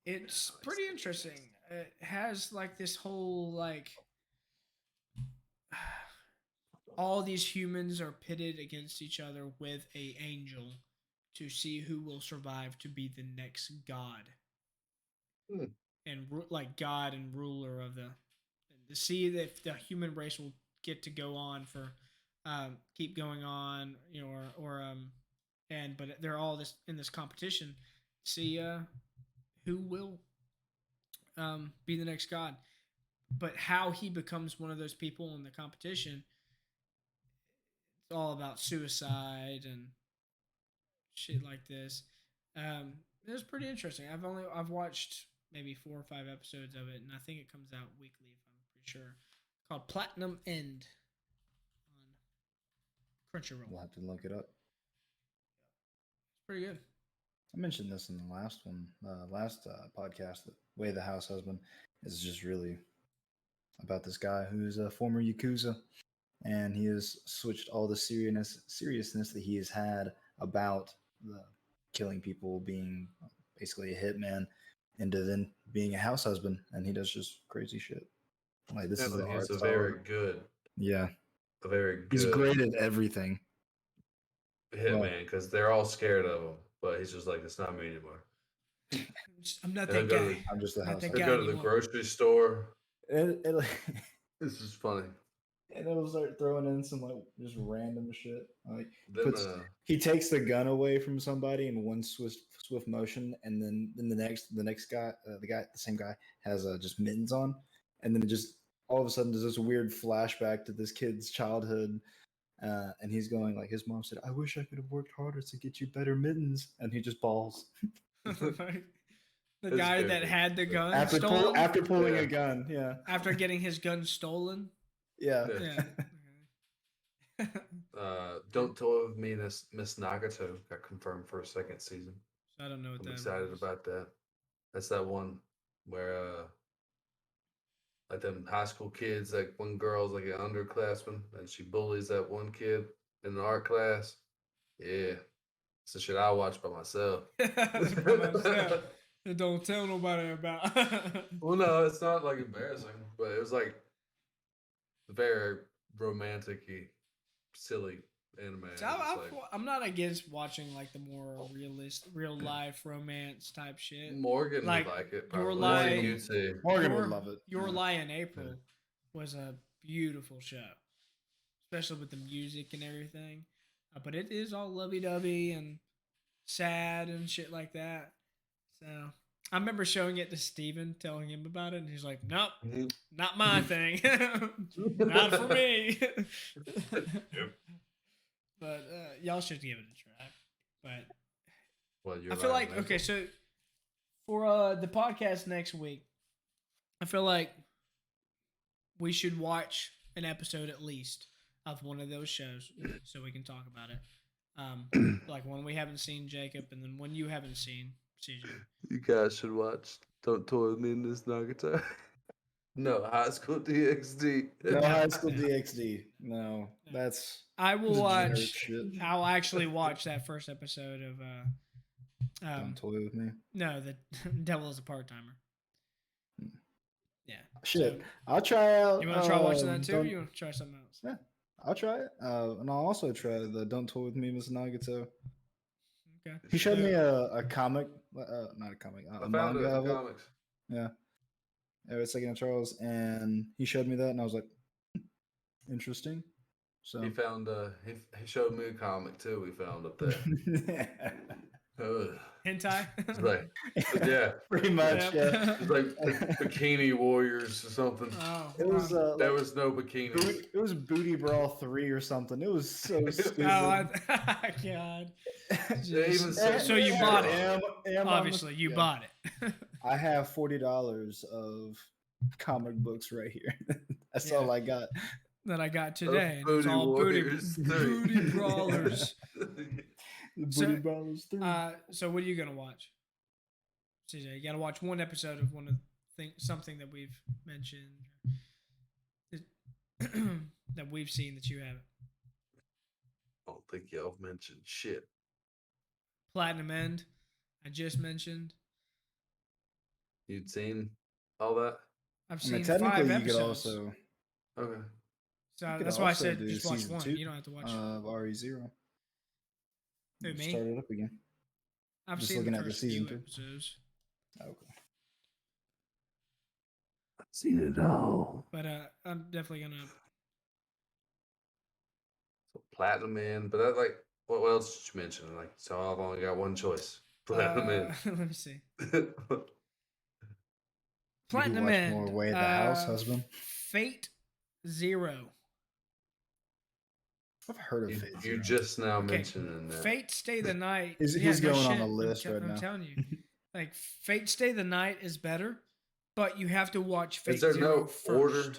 It's pretty interesting. It has like this whole like all these humans are pitted against each other with a angel to see who will survive to be the next god. Hmm. And like god and ruler of the to see if the human race will get to go on for keep going on, you know, or and but they're all this in this competition, see who will be the next god. But how he becomes one of those people in the competition, it's all about suicide and shit like this. It was pretty interesting. I've watched maybe 4 or 5 episodes of it, and I think it comes out weekly, if I'm pretty sure. Called Platinum End on Crunchyroll. We'll have to look it up. It's pretty good. I mentioned this in the last one, last podcast. The Way of the House Husband is just really about this guy who's a former Yakuza, and he has switched all the seriousness that he has had about the killing people, being basically a hitman, into then being a house husband, and he does just crazy shit. Like this Yeah, is but the he's art a very style. good, Yeah, a very good he's great at everything. hitman because they're all scared of him, but he's just like, it's not me anymore. I'm not And that he'll go guy. I'm just a Not house that They guy go to the anymore. grocery store. It, This is funny. and it'll start throwing in some like just random shit. Like Then he takes the gun away from somebody in one swift motion, and then the next guy, the same guy has just mittens on, and then it just all of a sudden there's this weird flashback to this kid's childhood, and he's going like his mom said, "I wish I could have worked harder to get you better mittens," and he just balls The It's guy that goofy. had the gun after stolen after pulling Yeah. a gun. Yeah, after getting his gun stolen. yeah. Yeah. Yeah. Don't Toy With Me, Miss Nagato got confirmed for a second season. So I don't know what I'm that excited was. about that. That's that one where like them high school kids, like one girl's like an underclassman and she bullies that one kid in the art class. Yeah. It's the shit I watch by myself. By myself. Don't tell nobody about. Well, no, it's not like embarrassing, but it was like very romantic-y, silly anime. So It's like, I'm not against watching like the more real life romance type shit. Morgan like, would like it. Your Probably. Lie- You too. Morgan would love it. Your Yeah. Lie in April was a beautiful show, especially with the music and everything. But it is all lovey-dovey and sad and shit like that. So I remember showing it to Steven, telling him about it, and he's like, "Nope, not my thing. Not for me." Yep. But y'all should give it a try. But Well, I feel like okay, so for the podcast next week, I feel like we should watch an episode at least of one of those shows so we can talk about it. Like one we haven't seen, Jacob, and then one you haven't seen, CJ. You guys should watch Don't Toy With Me in This Nagato. No, High School DxD. No High School DxD. No, that's I will degenerate watch. shit. I'll actually watch that first episode of. Don't toy with me. No, the Devil is a part timer. Yeah. Shit, So, I'll try out. you want to try watching that too, or Don't- you want to try something else? Yeah, I'll try it. And I'll also try the Don't Toy With Me, Miss Nagato. Okay. He showed me a comic, not a comic, I a found manga it in of the it. comics. Yeah, Eric Second and Charles, and he showed me that, and I was like, interesting. So He found he showed me a comic too. We found up there. Ugh. Hentai. It's like, yeah, pretty much. Yeah. it's like Bikini Warriors or something. Oh, It was wow. There was no bikinis. it was Booty Brawl 3 or something. It was so stupid. Oh, God. They even said- So you bought it. Am Obviously, you bought it. I have $40 of comic books right here. That's Yeah. all I got. That I got today. And it's Booty all Warriors 3. booty brawlers. The So, Booty Brawlers 3. So what are you gonna watch, CJ? You gotta watch one episode of one of something that we've mentioned that we've seen that you haven't. I don't think y'all mentioned shit. Platinum End, I just mentioned. You'd seen all that? I've I mean, seen 5 technically, you episodes. could also. Okay. So You could that's why I also said do just watch season one. 2 You don't have to watch. of RE0. Who, me? Start it up again. I've just seen looking the at the first few season 2. episodes, Okay. I've seen it all. but I'm definitely gonna. So Platinum Man, but that like what else did you mention? Like, so I've only got one choice. Platinum Man. Let me see. You Platinum watch End. more Way the House Husband. Fate Zero. I've heard of you, Fate you Zero. just now Okay, mentioning that. Fate Stay the Night. He's no going on shit, the list right I'm now. telling you, like Fate Stay the Night is better, but you have to watch Fate Is there Zero no first. order?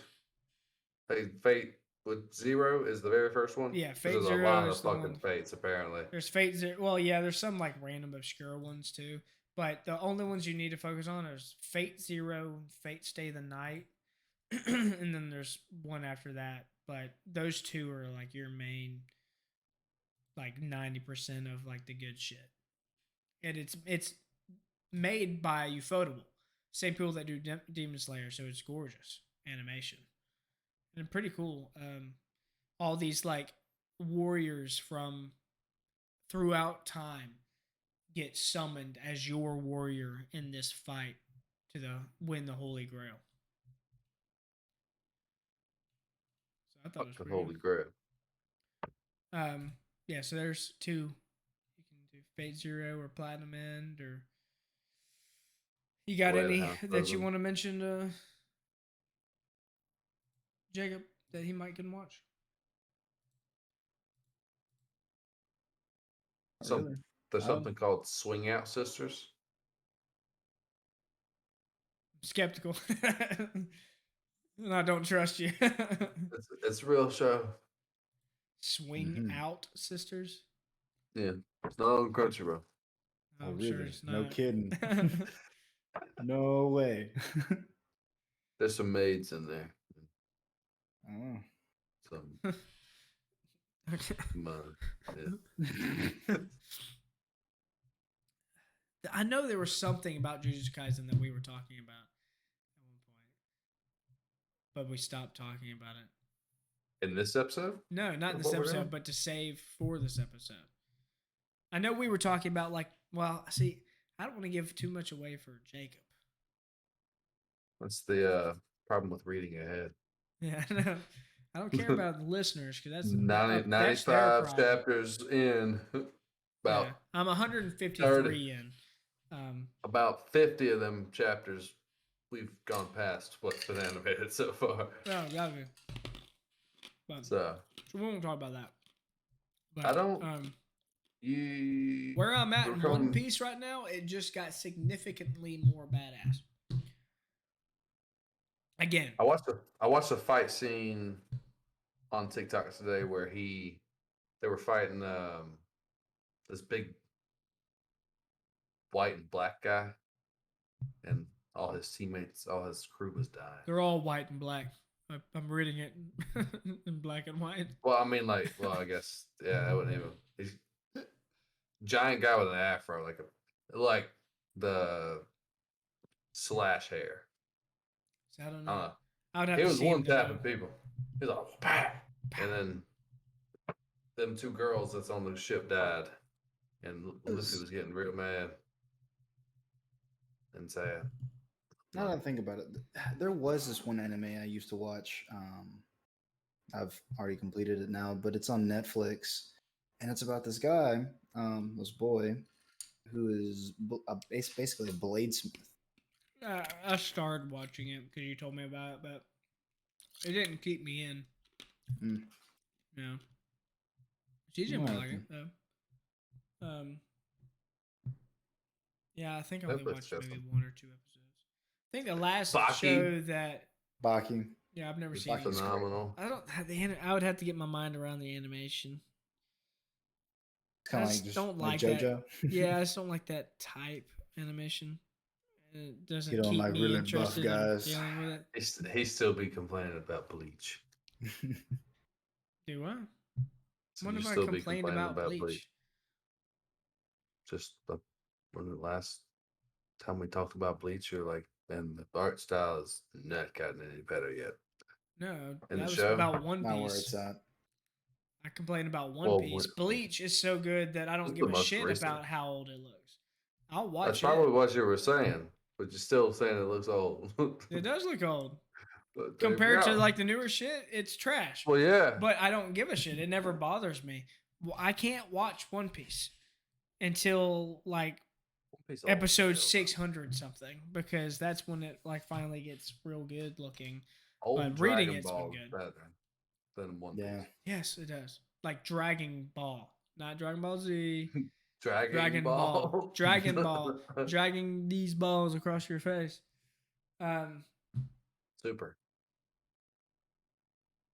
Hey, Fate with Zero is the very first one? Yeah, 'Cause Fate there's Zero a lot is of the fucking one. Fates apparently. There's Fate Zero. Well, yeah, there's some like random obscure ones too, but the only ones you need to focus on is Fate Zero, Fate Stay the Night, and then there's one after that. But those two are like your main, like 90% of like the good shit, and it's made by Ufotable, same people that do Demon Slayer, so it's gorgeous animation and pretty cool. All these like warriors from throughout time get summoned as your warrior in this fight to win the Holy Grail. So I thought it was Fuck the pretty Holy Grail. good. Yeah, so there's two. You can do Fate Zero or Platinum End, or you got Way the any House that you Husband. want to mention, Jacob, that he might can watch? Some Really? there's something called Swing Out Sisters. Skeptical. And I don't trust you. It's a real show. Swing Mhm. Out Sisters. Yeah, it's not on Crunchyroll. Oh, I'm really? sure it's No not. kidding. No way. There's some maids in there. Oh. Some yeah. I know there was something about Jujutsu Kaisen that we were talking about at one point, but we stopped talking about it. In this episode? No, not in Of this what we're episode, doing? but to save for this episode. I know we were talking about like, well, see, I don't want to give too much away for Jacob. That's the problem with reading ahead. Yeah, I know. I don't care about the listeners because that's 90, that's their 95 problem. chapters in. About Yeah, I'm 153 30. in. About 50 of them chapters we've gone past what's been animated so far. Oh, gotta be. But, So we won't talk about that. But, I don't. You where I'm at you're in One coming- Piece right now, it just got significantly more badass. Again, I watched a fight scene on TikTok today where they were fighting this big white and black guy, and all his teammates, all his crew was dying. they're all white and black. I'm reading it in black and white. Well, I mean, like, well, I guess, yeah, I wouldn't even. He's giant guy with an afro, like the Slash hair. So I don't I don't know. know. I would have He to was see him one to know. tapping people. He's like, "Pow!" And then them two girls that's on the ship died, and Luffy was getting real mad and sad. Now that I think about it, there was this one anime I used to watch. I've already completed it now, but it's on Netflix, and it's about this guy, this boy, who is basically a bladesmith. I started watching it because you told me about it, but it didn't keep me in. Mm. No. CJ What might like it happened? though. Yeah, I think I Netflix only watched has maybe them. 1 or 2 episodes. I think the last Baki. show that Baki. yeah I've never It's seen. Baki's It. Phenomenal. I don't have I would have to get my mind around the animation. It's kind I of just like just don't like like that. JoJo. Yeah, I just don't like that type animation. It doesn't You don't keep like me really buff interested guys. in dealing with it. He still be complaining about Bleach. Do I? So When you have I still be complained complaining about Bleach? Just when the last time we talked about Bleach, you're like, man, the art style has not gotten any better yet. No, In that the was show? about One Not where Piece. it's at. I complain about One Well, Piece. what- Bleach is so good that I This don't is give the a most shit recent. about how old it looks. I'll That's watch probably it. what you were saying, but you're still saying it looks old. It does look old. But there you Compared to go. like the newer shit, it's trash. Well, yeah. But I don't give a shit. It never bothers me. Well, I can't watch One Piece until like One Piece old episode still, 600 something, because that's when it like finally gets real good looking. Old but Dragon reading it's been Ball is good. better than One Piece. Yeah. Yes, it does. Like Dragon Ball, not Dragon Ball Z. Dragon, Dragon Ball. Ball. Dragon Ball. Dragging these balls across your face. Super.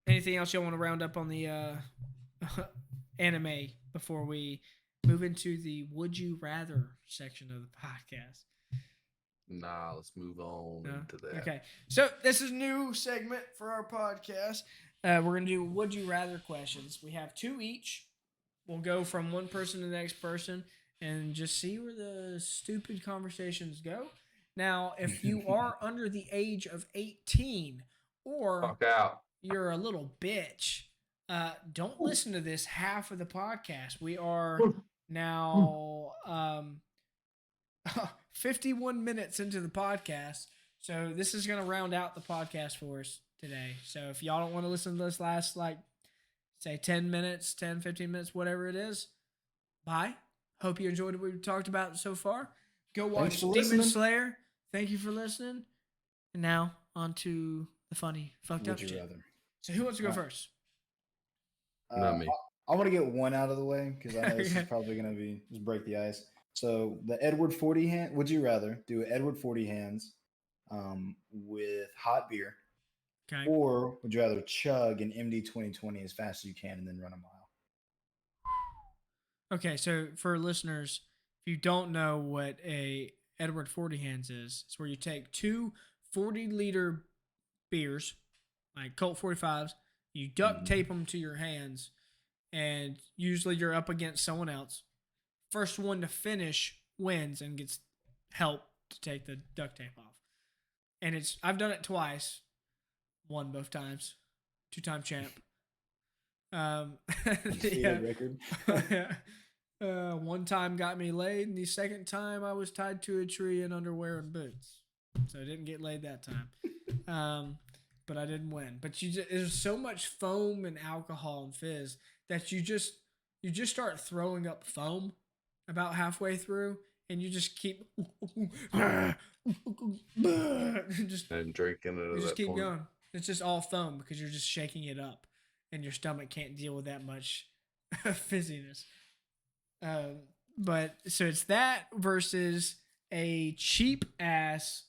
Anything else y'all want to round up on the anime before we move into the Would You Rather section of the podcast? Nah, let's move on No? into that. Okay. So this is a new segment for our podcast. We're going to do Would You Rather questions. We have 2 each. We'll go from one person to the next person and just see where the stupid conversations go. Now, if you are under the age of 18 or Fuck out. you're a little bitch, don't listen to this half of the podcast. We are now 51 minutes into the podcast. So this is going to round out the podcast for us today. So if y'all don't want to listen to this last, like, say 10 minutes, 10, 15 minutes, whatever it is, bye. Hope you enjoyed what we talked about so far. Go watch for Demon listening. Slayer. Thank you for listening. And now on to the funny, fucked up Would you shit. rather? So who wants to go Alright. first? Not me. I want to get one out of the way because I know this is Okay. probably going to be just break the ice. So the Edward 40 hand. Would you rather do Edward 40 hands with hot beer, Okay. or would you rather chug an MD 2020 as fast as you can and then run a mile? Okay, so for listeners, if you don't know what a Edward 40 hands is, it's where you take 2 40-liter beers, like Colt 45s, you duct tape them to your hands, and usually you're up against someone else. First one to finish wins and gets help to take the duct tape off. And I've done it twice, won both times, 2-time champ. Undefeated record. One time got me laid, and the second time I was tied to a tree in underwear and boots, so I didn't get laid that time. But I didn't win. But there's so much foam and alcohol and fizz that you just start throwing up foam about halfway through, and you just keep just And drinking it you at just that keep point. going. It's just all foam because you're just shaking it up, and your stomach can't deal with that much fizziness. But so it's that versus a cheap ass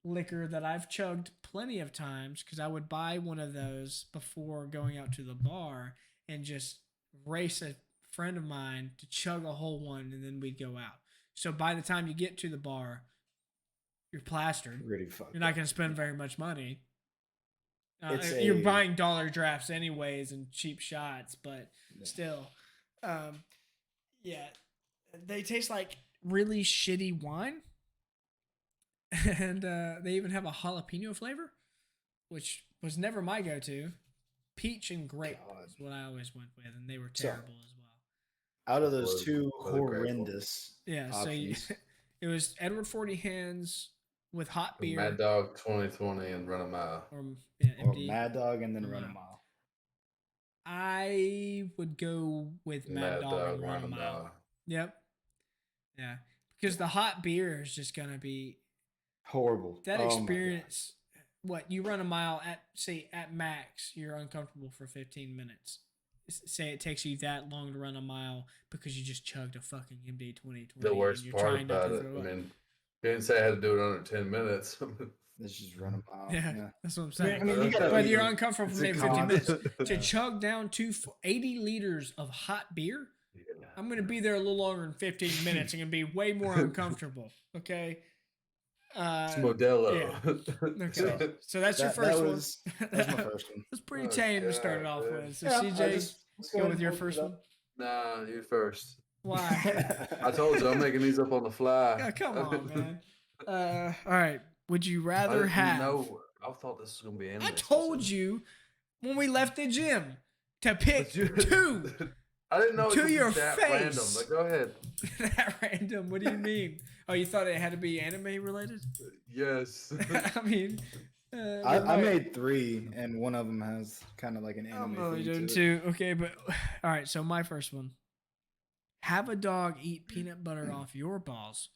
liquor that I've chugged plenty of times because I would buy one of those before going out to the bar and just race a friend of mine to chug a whole one, and then we'd go out. So by the time you get to the bar, you're plastered. Really fucked. You're not going to spend very much money. It's You're a- buying dollar drafts anyways and cheap shots, but Yeah. still, yeah, they taste like really shitty wine, and they even have a jalapeno flavor, which was never my go-to. Peach and grape God. is what I always went with, and they were So- terrible as well. Out of those Was two another great one. horrendous Yeah, options, so it was Edward 40 hands with hot beer Mad Dog 2020 and Run a Mile. or yeah, or MD. Mad Dog and then Run a run a Mile. mile. I would go with Mad Dog and Run a Mile. Yep. Yeah. Because the hot beer is just going to be Horrible. that Oh my God. experience. What, you run a mile at max, you're uncomfortable for 15 minutes. Say it takes you that long to run a mile because you just chugged a fucking MD 2020. The worst and part about it, I mean, you didn't say I had to do it under 10 minutes. Let's just run a mile. Yeah, that's what I'm I mean, saying. I mean, you gotta But be- you're uncomfortable for it's maybe a 15 minutes. con. To Yeah. chug down 80 liters of hot beer, I'm going to be there a little longer than 15 minutes and going to be way more uncomfortable. Okay. It's Modelo. Yeah. Okay. So that's your That first was that was my first one. That's pretty Oh, tame to start it God, off man. with. So Yeah, CJ, let's go ahead with and your open first it one. up. Nah, you first. Why? I told you I'm making these up on the fly. Yeah, come on, man. All right. Would you rather have? No, I thought this was gonna be anime. I told you when we left the gym to pick two. I didn't know it To could your be that face. random. But go ahead. That random? What do you mean? Oh, you thought it had to be anime related? Yes. I mean, I made 3, and one of them has kind of like an anime I'm only theme doing to it. 2. Okay, but all right. So my first one: have a dog eat peanut butter off your balls,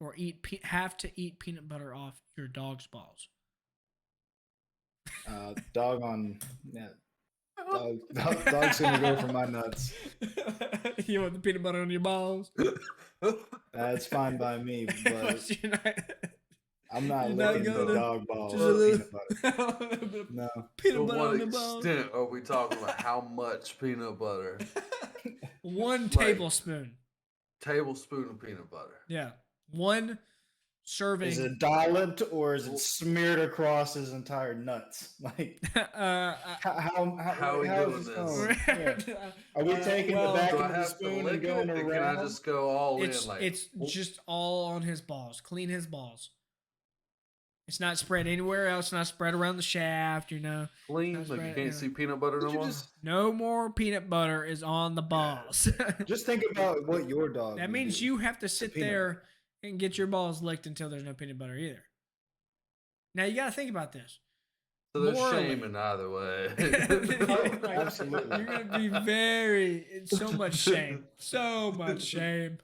or have to eat peanut butter off your dog's balls. Dog on, yeah. Dog's gonna go for my nuts. You want the peanut butter on your balls? That's fine by me, but You're not- I'm not You're not licking the gonna- dog balls just a with little peanut butter. No. To peanut butter what on the balls. extent are we talking about? How much peanut butter? 1 tablespoon. Tablespoon of peanut butter. Yeah, 1 serving. Is it dolloped or is it smeared across his entire nuts? Like how are we how doing is this? going? Yeah. Are we taking well, the back Do of I the have to spoon lick and going it? Or around? can I just go all It's in? Like it's just all on his balls. Clean his balls. It's not spread anywhere else. Not spread around the shaft. clean? that's Like you right, can't yeah. see peanut butter no Would you more. just No more peanut butter is on the balls. just think about what your dog That would means do. you have to sit peanut there and get your balls licked until there's no peanut butter either. Now you got to think about this. So there's morally. shame in either way. Absolutely. You're gonna be it's so much shame. So much shame.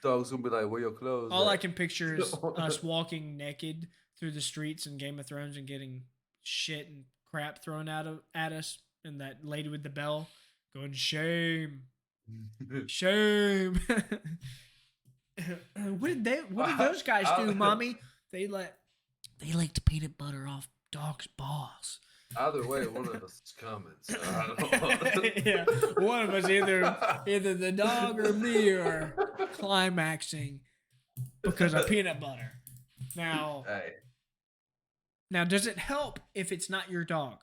Dog's gonna be like, "Where your clothes?" All I at?" can picture is us walking naked through the streets in Game of Thrones and getting shit and crap thrown at us, and that lady with the bell going, "Shame, shame." What did those guys do, mommy? They licked peanut butter off dog's balls. Either way, one of us is coming. So I don't Yeah, one of us, either the dog or me, are climaxing because of peanut butter. Hey, Now, does it help if it's not your dog?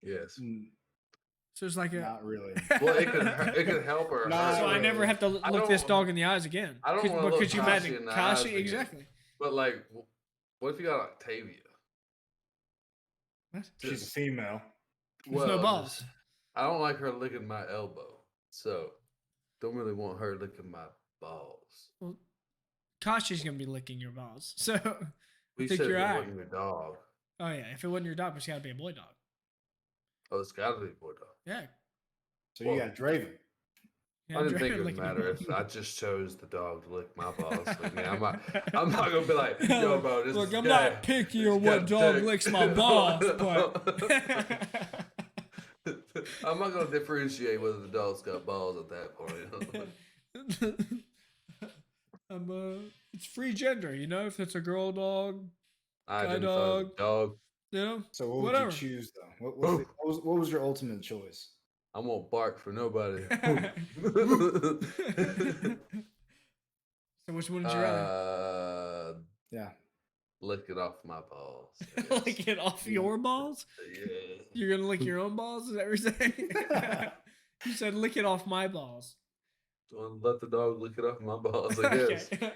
yes. So it's like a. Not really. Well, it could help her. Nah, So I never have to I look this don't- dog in the eyes again. I don't wanna look Could you Kashi imagine in the eyes Kashi? again. Exactly. But like, what if you got Octavia? What? She's a female. There's no balls. I don't like her licking my elbow, so don't really want her licking my balls. Well, Kashi's gonna be licking your balls. So We think said you're it right. wasn't your dog. Oh yeah, if it wasn't your dog, it's gotta be a boy dog. Oh, it's gotta be a boy dog. Yeah. So you got Draven. Yeah, I didn't Draven think it would licking your matter balls. if I just chose the dog to lick my balls. Like, man, I'm not gonna be like, yo, bro, this Look, is I'm gay. not picky This on what got dog dick." licks my balls, but I'm not gonna differentiate whether the dog's got balls at that point. it's free gender, if it's a girl dog, I Guy identify as a dog. dog. So what Whatever. would you choose though? What was your ultimate choice? I won't bark for nobody. So which one would you rather? Yeah. Lick it off my balls. I guess. Lick it off your balls? Yeah. You're gonna lick your own balls? Is that what you're saying? You said lick it off my balls. So let the dog lick it off my balls, I guess. Okay.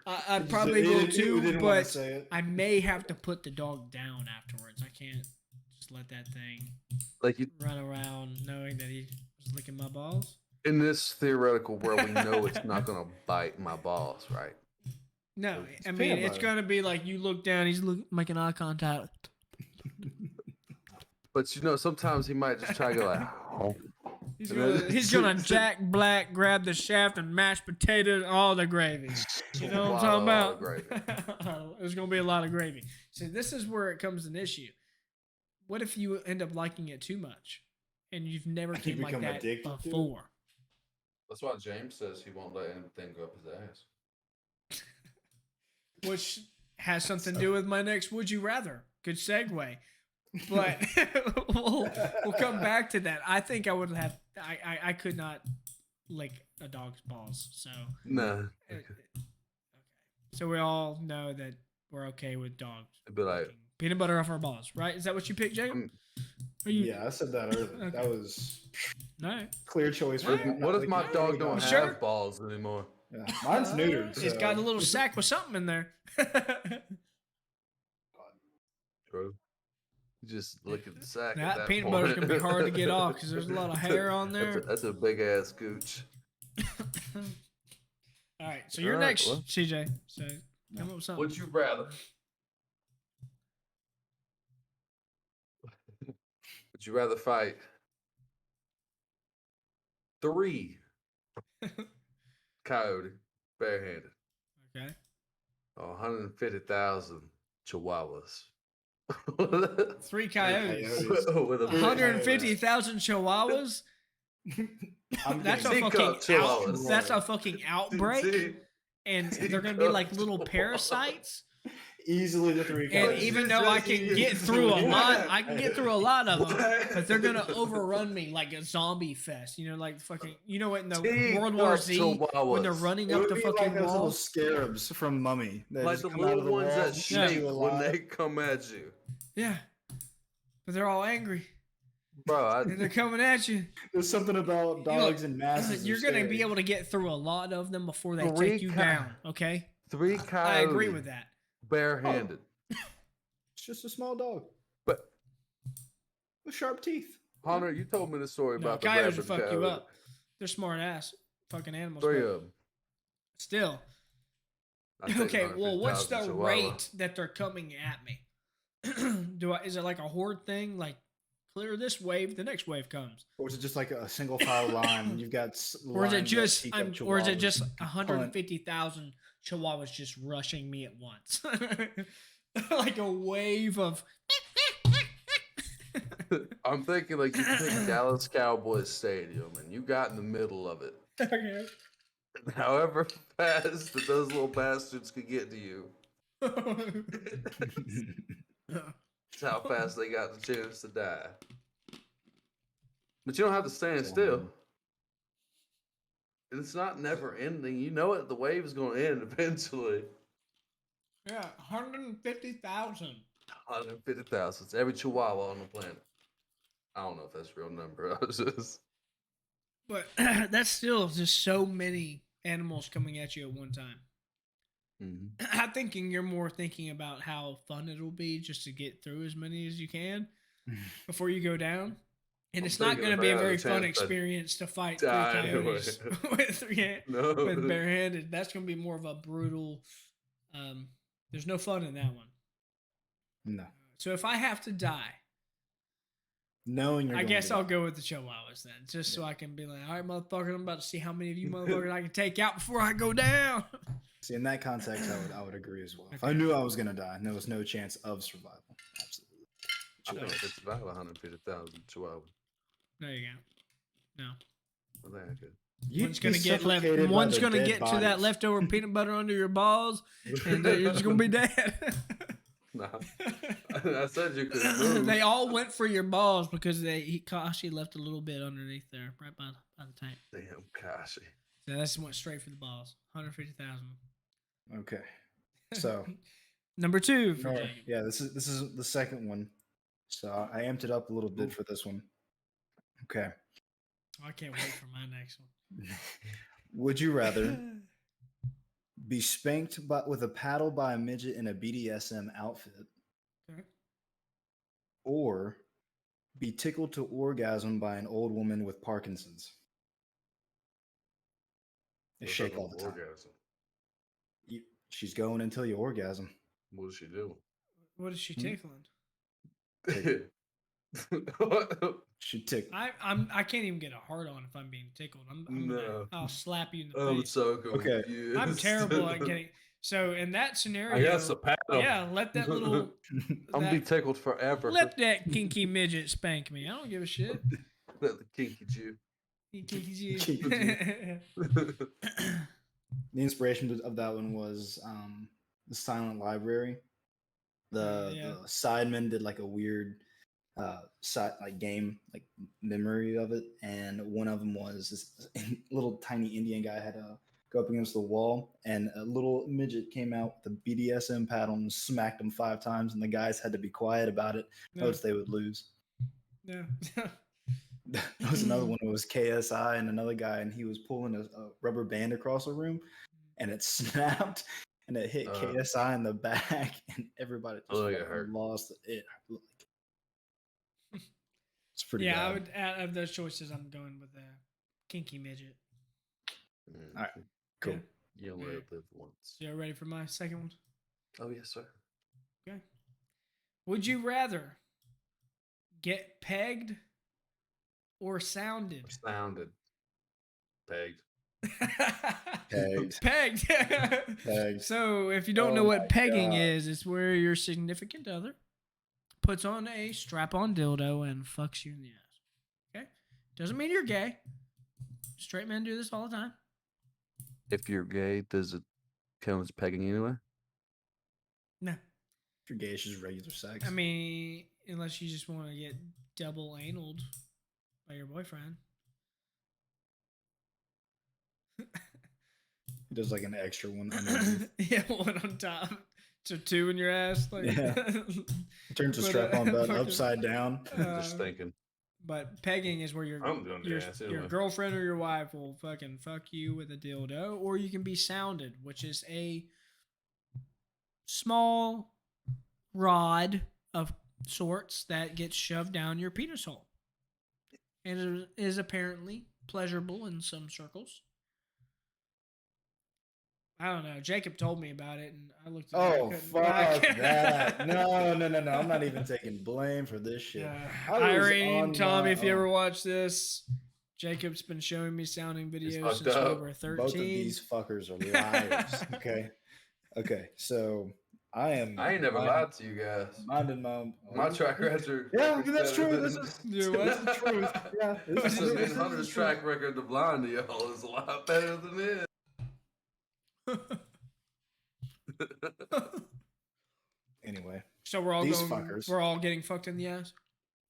I'd probably go You too, didn't wanna but say it. I may have to put the dog down afterwards. I can't just let that thing Like you, run around knowing that he was licking my balls. in this theoretical world, we know it's not gonna bite my balls, right? No, It's I mean peanut it's butter. gonna be like you look down, he's making eye contact. But sometimes he might just try to go like, oh. He's And gonna, then- he's gonna Jack Black grab the shaft and mashed potatoes, all the gravy. You know what I'm talking Lot of about? gravy. There's gonna be a lot of gravy. So this is where it comes an issue. What if you end up liking it too much, and you've never You been like become that addicted to it? before? That's why James says he won't let anything go up his ass. Which has something to do with my next would you rather. Good segue. But we'll come back to that. I think I would have I could not lick a dog's balls. So Nah. okay. So we all know that we're okay with dogs. It'd be like, licking peanut butter off our balls, right? Is that what you picked, Jacob? Mm. Are you Yeah, I said that earlier. Okay. That was no? clear choice. what for if, not what if my licking dog any don't dog. have Sure. balls anymore? Yeah. Mine's neutered. It's so- got a little sack with something in there. True. You just look at the sack. That at that peanut point. butter's gonna be hard to get off because there's a lot of hair on That's there. that's a big ass gooch. All right, so you're All right, next, well. CJ. So come up with something. Would you rather? Would you rather fight 3 coyote barehanded Okay. or 150,000 chihuahuas? 3 coyotes. coyotes. With a big 150,000 chihuahuas. That's a Teacup fucking chihuahuas. that's a fucking outbreak, See? and they're gonna be like little parasites. Easily the 3 And coyotes. even though I can get through a lot, I can get through a lot of them, but they're gonna overrun me like a zombie fest. You know, like fucking. You know what in the World War Z when they're running It up would the be fucking like those little walls. scarabs from Mummy. They like just the come out little of the ones wall, that eat shake you when alive. they come at you. Yeah, but they're all angry Bro, and they're coming at you. There's something about dogs and masses. You're gonna be able to get through a lot of them before they 3 take you co- down. Okay, 3 coyotes. I agree with that. Barehanded. It's just a small dog But with sharp teeth. Hunter, you told me the story No, about the coyotes will rabid fuck you coyote. up. They're smart ass fucking animals. 3 but of them. Still, I take okay. Well, what's the 150,000 chihuahua. rate that they're coming at me? Is it like a horde thing? Like clear this wave, the next wave comes, Or is it just like a single file line? And you've got or is it lines of just teacup or is it chihuahuas just pulling- 150,000 chihuahuas just rushing me at once, like a wave of. I'm thinking like you pick Dallas Cowboys Stadium and you got in the middle of it. Okay. And however fast that those little bastards could get to you, that's how fast they got the chance to die. But you don't have to stand still. And it's not never ending. You know it. The wave is going to end eventually. Yeah, 150,000. 150,000. It's every chihuahua on the planet. I don't know if that's a real number. I was just. But that's still just so many animals coming at you at one time. I'm thinking you're more thinking about how fun it'll be just to get through as many as you can before you go down. And I'm it's not thinking going to be a about very the fun chance to experience to fight 3 die coyotes No. with barehanded. That's going to be more of a brutal. There's no fun in that one. No. So if I have to die, Knowing you're I going guess to I'll die. go with the chihuahuas then, just so I can be like, all right, motherfucker, I'm about to see how many of you motherfuckers I can take out before I go down. See, in that context, I would agree as well. If I Okay. knew I was going to die and there was no chance of survival, absolutely. I think it's about 150,000 chihuahuas. There you go. No. Well, they're good. You'd One's be gonna get left. suffocated by One's the gonna dead get to that bodies. leftover peanut butter under your balls, and you're just gonna be dead. Nah. I said you could move. They all went for your balls because Kashi left a little bit underneath there, right by the tank. Damn, Kashi. So that's went straight for the balls. 150,000. Okay. So, Number 2 for Nora, Jacob. yeah, this is the second one. So I amped it up a little bit for this one. Okay. Oh, I can't wait for my next one. Would you rather be spanked with a paddle by a midget in a BDSM outfit, Okay. or be tickled to orgasm by an old woman with Parkinson's? They What's shake up all with the time. orgasm? She's going until you orgasm. What does she do? What is she Hmm. tickling? She tick. I can't even get a hard on if I'm being tickled. No. I'll slap you in the I'm face. so Okay. confused. I'm terrible at getting. So in that scenario, I guess a paddle. yeah, let that little I'm gonna be that- tickled forever. let that kinky midget spank me. I don't give a shit. Let the kinky Jew. Kinky Kinky Jew. The inspiration of that one was the Silent Library. The sidemen did like a weird game, like memory of it, and one of them was this little tiny Indian guy had to go up against the wall, and a little midget came out with a BDSM paddle and smacked him 5 times, and the guys had to be quiet about it, else they would lose. Yeah. There was another one. It was KSI and another guy, and he was pulling a rubber band across a room, and it snapped, and it hit KSI in the back, and everybody just Oh, it fucking hurt. lost it. It's pretty Yeah, I bad. would out of those choices. I'm going with the kinky midget. Mm. All right, cool. Yeah. You only Alright. live once. So, you ready for my second one? Oh yes, sir. Okay. Would you rather get pegged or sounded? Sounded. Pegged. Pegged. Pegged. Pegged. So, if you don't know Oh what my pegging God. is, it's where your significant other puts on a strap-on dildo and fucks you in the ass. Okay? Doesn't mean you're gay. Straight men do this all the time. If you're gay, does it count as pegging anyway? No. If you're gay, it's just regular sex. I mean, unless you just want to get double analed by your boyfriend. He does like an extra one underneath. Yeah, one on top. So two in your ass. Like, Yeah. Turns the But, strap-on button fucking- upside down. Just thinking. But pegging is where I'm doing the ass your anyway. girlfriend or your wife will fucking fuck you with a dildo, or you can be sounded, which is a small rod of sorts that gets shoved down your penis hole, and it is apparently pleasurable in some circles. I don't know. Jacob told me about it, and I looked at it. Oh, fuck that. No. I'm not even taking blame for this shit. I was Irene, on Tommy, my if you own. ever watch this, Jacob's been showing me sounding videos fucked since we up. were 13. Both of these fuckers are liars. Okay. So I am. I ain't never lied to you guys. Minding my own. My track record. Yeah, that's true. better This than- is Dude, what? this is the truth. Yeah, this So is me and this Hunter's is true. track record to blind to y'all is a lot better than this. Anyway, So we're all These going, fuckers. we're all getting fucked in the ass.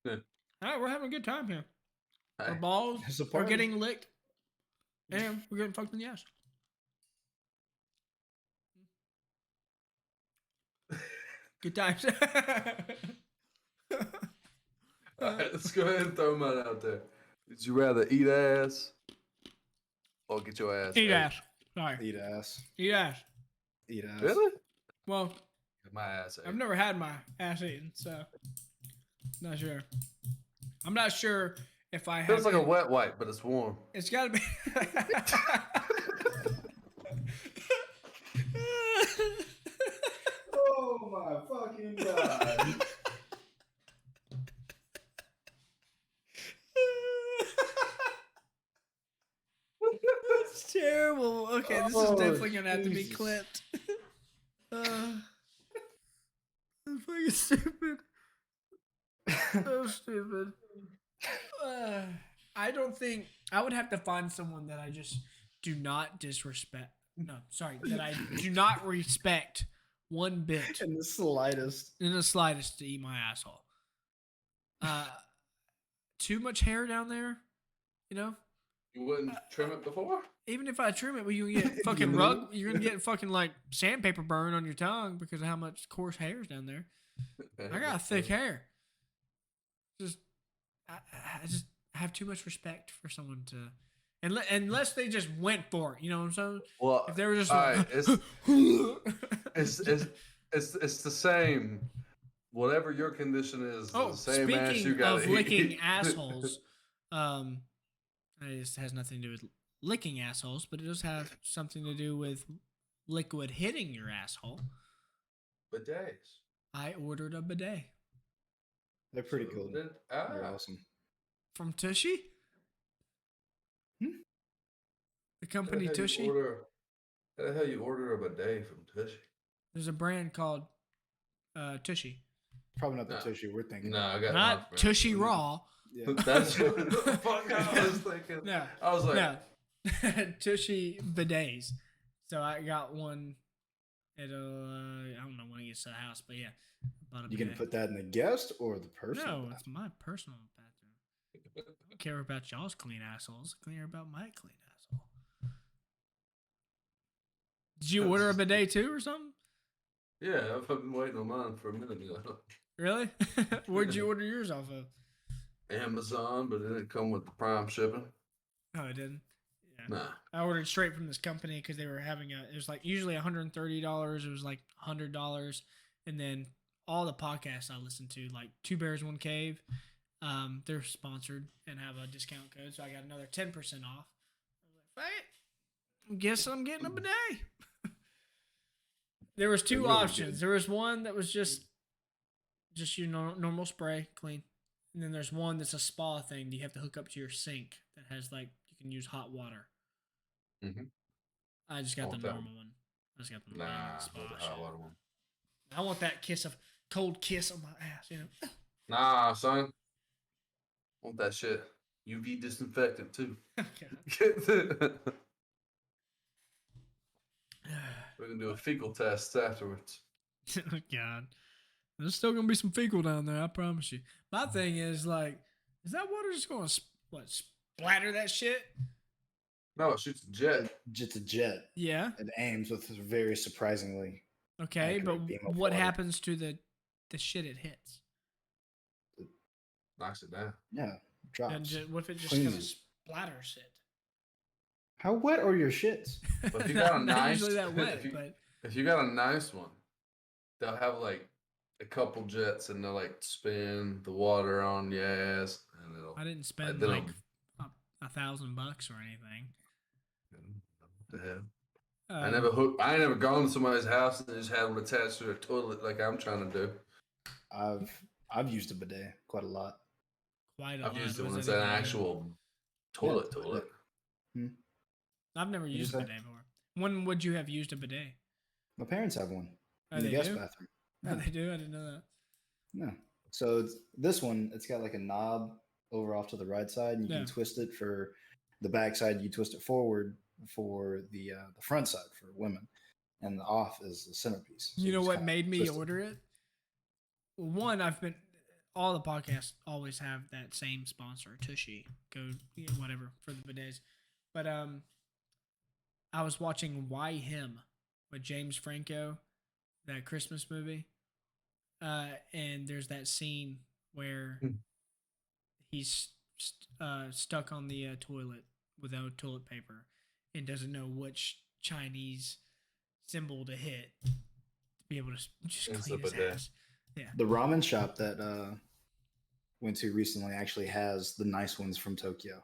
Yeah. All right, we're having a good time here. Our Hey, balls It's a are party. getting licked, and we're getting fucked in the ass. Good times. all right, let's go ahead and throw mine out there. Would you rather eat ass or get your ass Eat ate? ass. Sorry. Eat ass. Eat ass. Eat ass. Really? Well, Get my ass ate. I've never had my ass eaten, so not sure. I'm not sure if I have. Feels like a wet wipe, but it's warm. It's got to be. Oh my fucking god. That's terrible. Okay, this is Oh, definitely gonna have to be Jesus. clipped. That's fucking stupid. So stupid. I don't think I would have to find someone that I just do not disrespect. No, sorry, that I do not respect one bit In the slightest. in the slightest to eat my asshole. Too much hair down there, you know. You wouldn't trim it before? Even if I trim it, well, you get fucking rug. You're gonna get fucking like sandpaper burn on your tongue because of how much coarse hair is down there. I got thick hair. I just have too much respect for someone to, unless they just went for it. You know what I'm saying? Well, If they were just all like, right, it's the same. Whatever your condition is, oh, the same ass you speaking got. of licking assholes, it has nothing to do with licking assholes, but it does have something to do with liquid hitting your asshole. Bidets. I ordered a bidet They're pretty cool. They're Ah, awesome. from Tushy. Hmm? The company how the hell you Tushy. How the hell you order a bidet from Tushy? There's a brand called Tushy. Probably not the No. tissue we're thinking. No, I got Not my Tushy friend. Raw. Yeah. That's what the fuck I was thinking. No. I was like, No. Tushy bidets. So I got one. It'll, I don't know when it gets to the house, but yeah. I bought a You gonna bidet. put that in the guest or the person? No, it's my personal bathroom. I don't care about y'all's clean assholes. I care about my clean asshole. Did you order a bidet too or something? yeah, I've been waiting on mine for a minute now. Really? Where'd you order yours off of? Amazon, but it didn't come with the prime shipping. Oh, it didn't. Yeah. Nah. I ordered straight from this company because they were having it was like usually $130. It was like $100. And then all the podcasts I listen to, like Two Bears, One Cave, they're sponsored and have a discount code. So I got another 10% off. I was like, "Fuck it. Guess I'm getting a bidet." There was two They're really options. good. There was one that was just your normal spray, clean. And then there's one that's a spa thing that you have to hook up to your sink that has like you can use hot water. Mm-hmm. I just got the want that normal one. I just got the normal Nah, spa not the shit. hot water one. I want that cold kiss on my ass, you know. Nah, son. Want that shit. UV disinfectant too. God. We're gonna do a fecal test afterwards. Oh, God. There's still gonna be some fecal down there, I promise you. My thing is like, is that water just gonna splatter that shit? No, it shoots a jet. It's a jet. Yeah. It aims with a very surprisingly. Okay, but accurate beam of what water. happens to the shit it hits? Knocks it down. Yeah, drops. And what if it just Cleans kind of it. splatters it? How wet are your shits? But if you got a Not nice, usually that wet, if you, but if you got a nice one, they'll have like a couple jets and they'll like spin the water on your ass, and it'll. I didn't spend then like $1,000 or anything. What the hell? I ain't never gone to somebody's house and just had them attached to their toilet like I'm trying to do. I've used a bidet quite a lot. Quite a I've lot. used it Was when it's it an any good? actual toilet. I've never you used a say? bidet before. When would you have used a bidet? My parents have one Oh, in the they guest do? bathroom. Oh, Yeah. they do? I didn't know that. No. So this one, it's got like a knob over off to the right side, and you Yeah. can twist it for the back side. You twist it forward for the front side for women, and the off is the centerpiece. So You know just what kinda made me twist it. order it? Well, one, all the podcasts always have that same sponsor, Tushy. Go, whatever, for the bidets. But I was watching Why Him with James Franco, that Christmas movie. And there's that scene where he's stuck on the toilet without toilet paper and doesn't know which Chinese symbol to hit to be able to just It's clean a his bidet. ass. Yeah. The ramen shop that went to recently actually has the nice ones from Tokyo,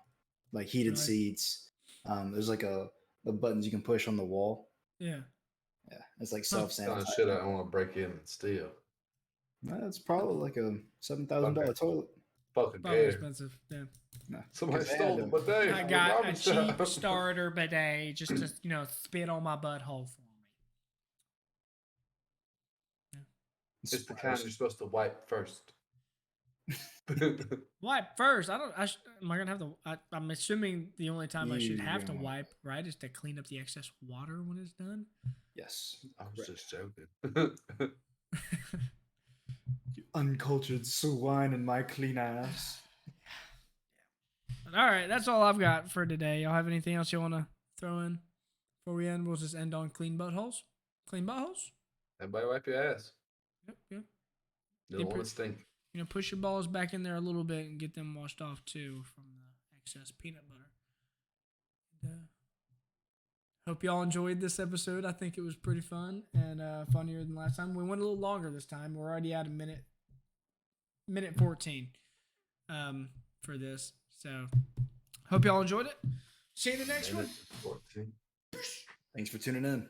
like heated Really? seats. There's like the buttons you can push on the wall. Yeah. Yeah, it's like Kind self-sanitizing. of shit I want to break in and steal. That's probably like a $7,000 Okay. toilet. Fucking Probably care. expensive. Yeah. No. Somebody 'Cause they stole had the to- bidet. I from got the a ramen cheap shop. starter bidet just to, spit on my butthole for me. It's the kind you're supposed to wipe first. Wipe first. Am I gonna have to? I'm assuming the only time I should You have to gonna wipe, right, is to clean up the excess water when it's done. Yes. I was just joking. You uncultured swine in my clean ass. But all right, that's all I've got for today. Y'all have anything else you want to throw in before we end? We'll just end on clean buttholes. Clean buttholes. Everybody wipe your ass. Yep. You don't want to stink. Push your balls back in there a little bit and get them washed off too from the excess peanut butter. And, hope y'all enjoyed this episode. I think it was pretty fun and funnier than last time. We went a little longer this time. We're already at a minute 14 for this. So hope y'all enjoyed it. See you in the next one. 14. Thanks for tuning in.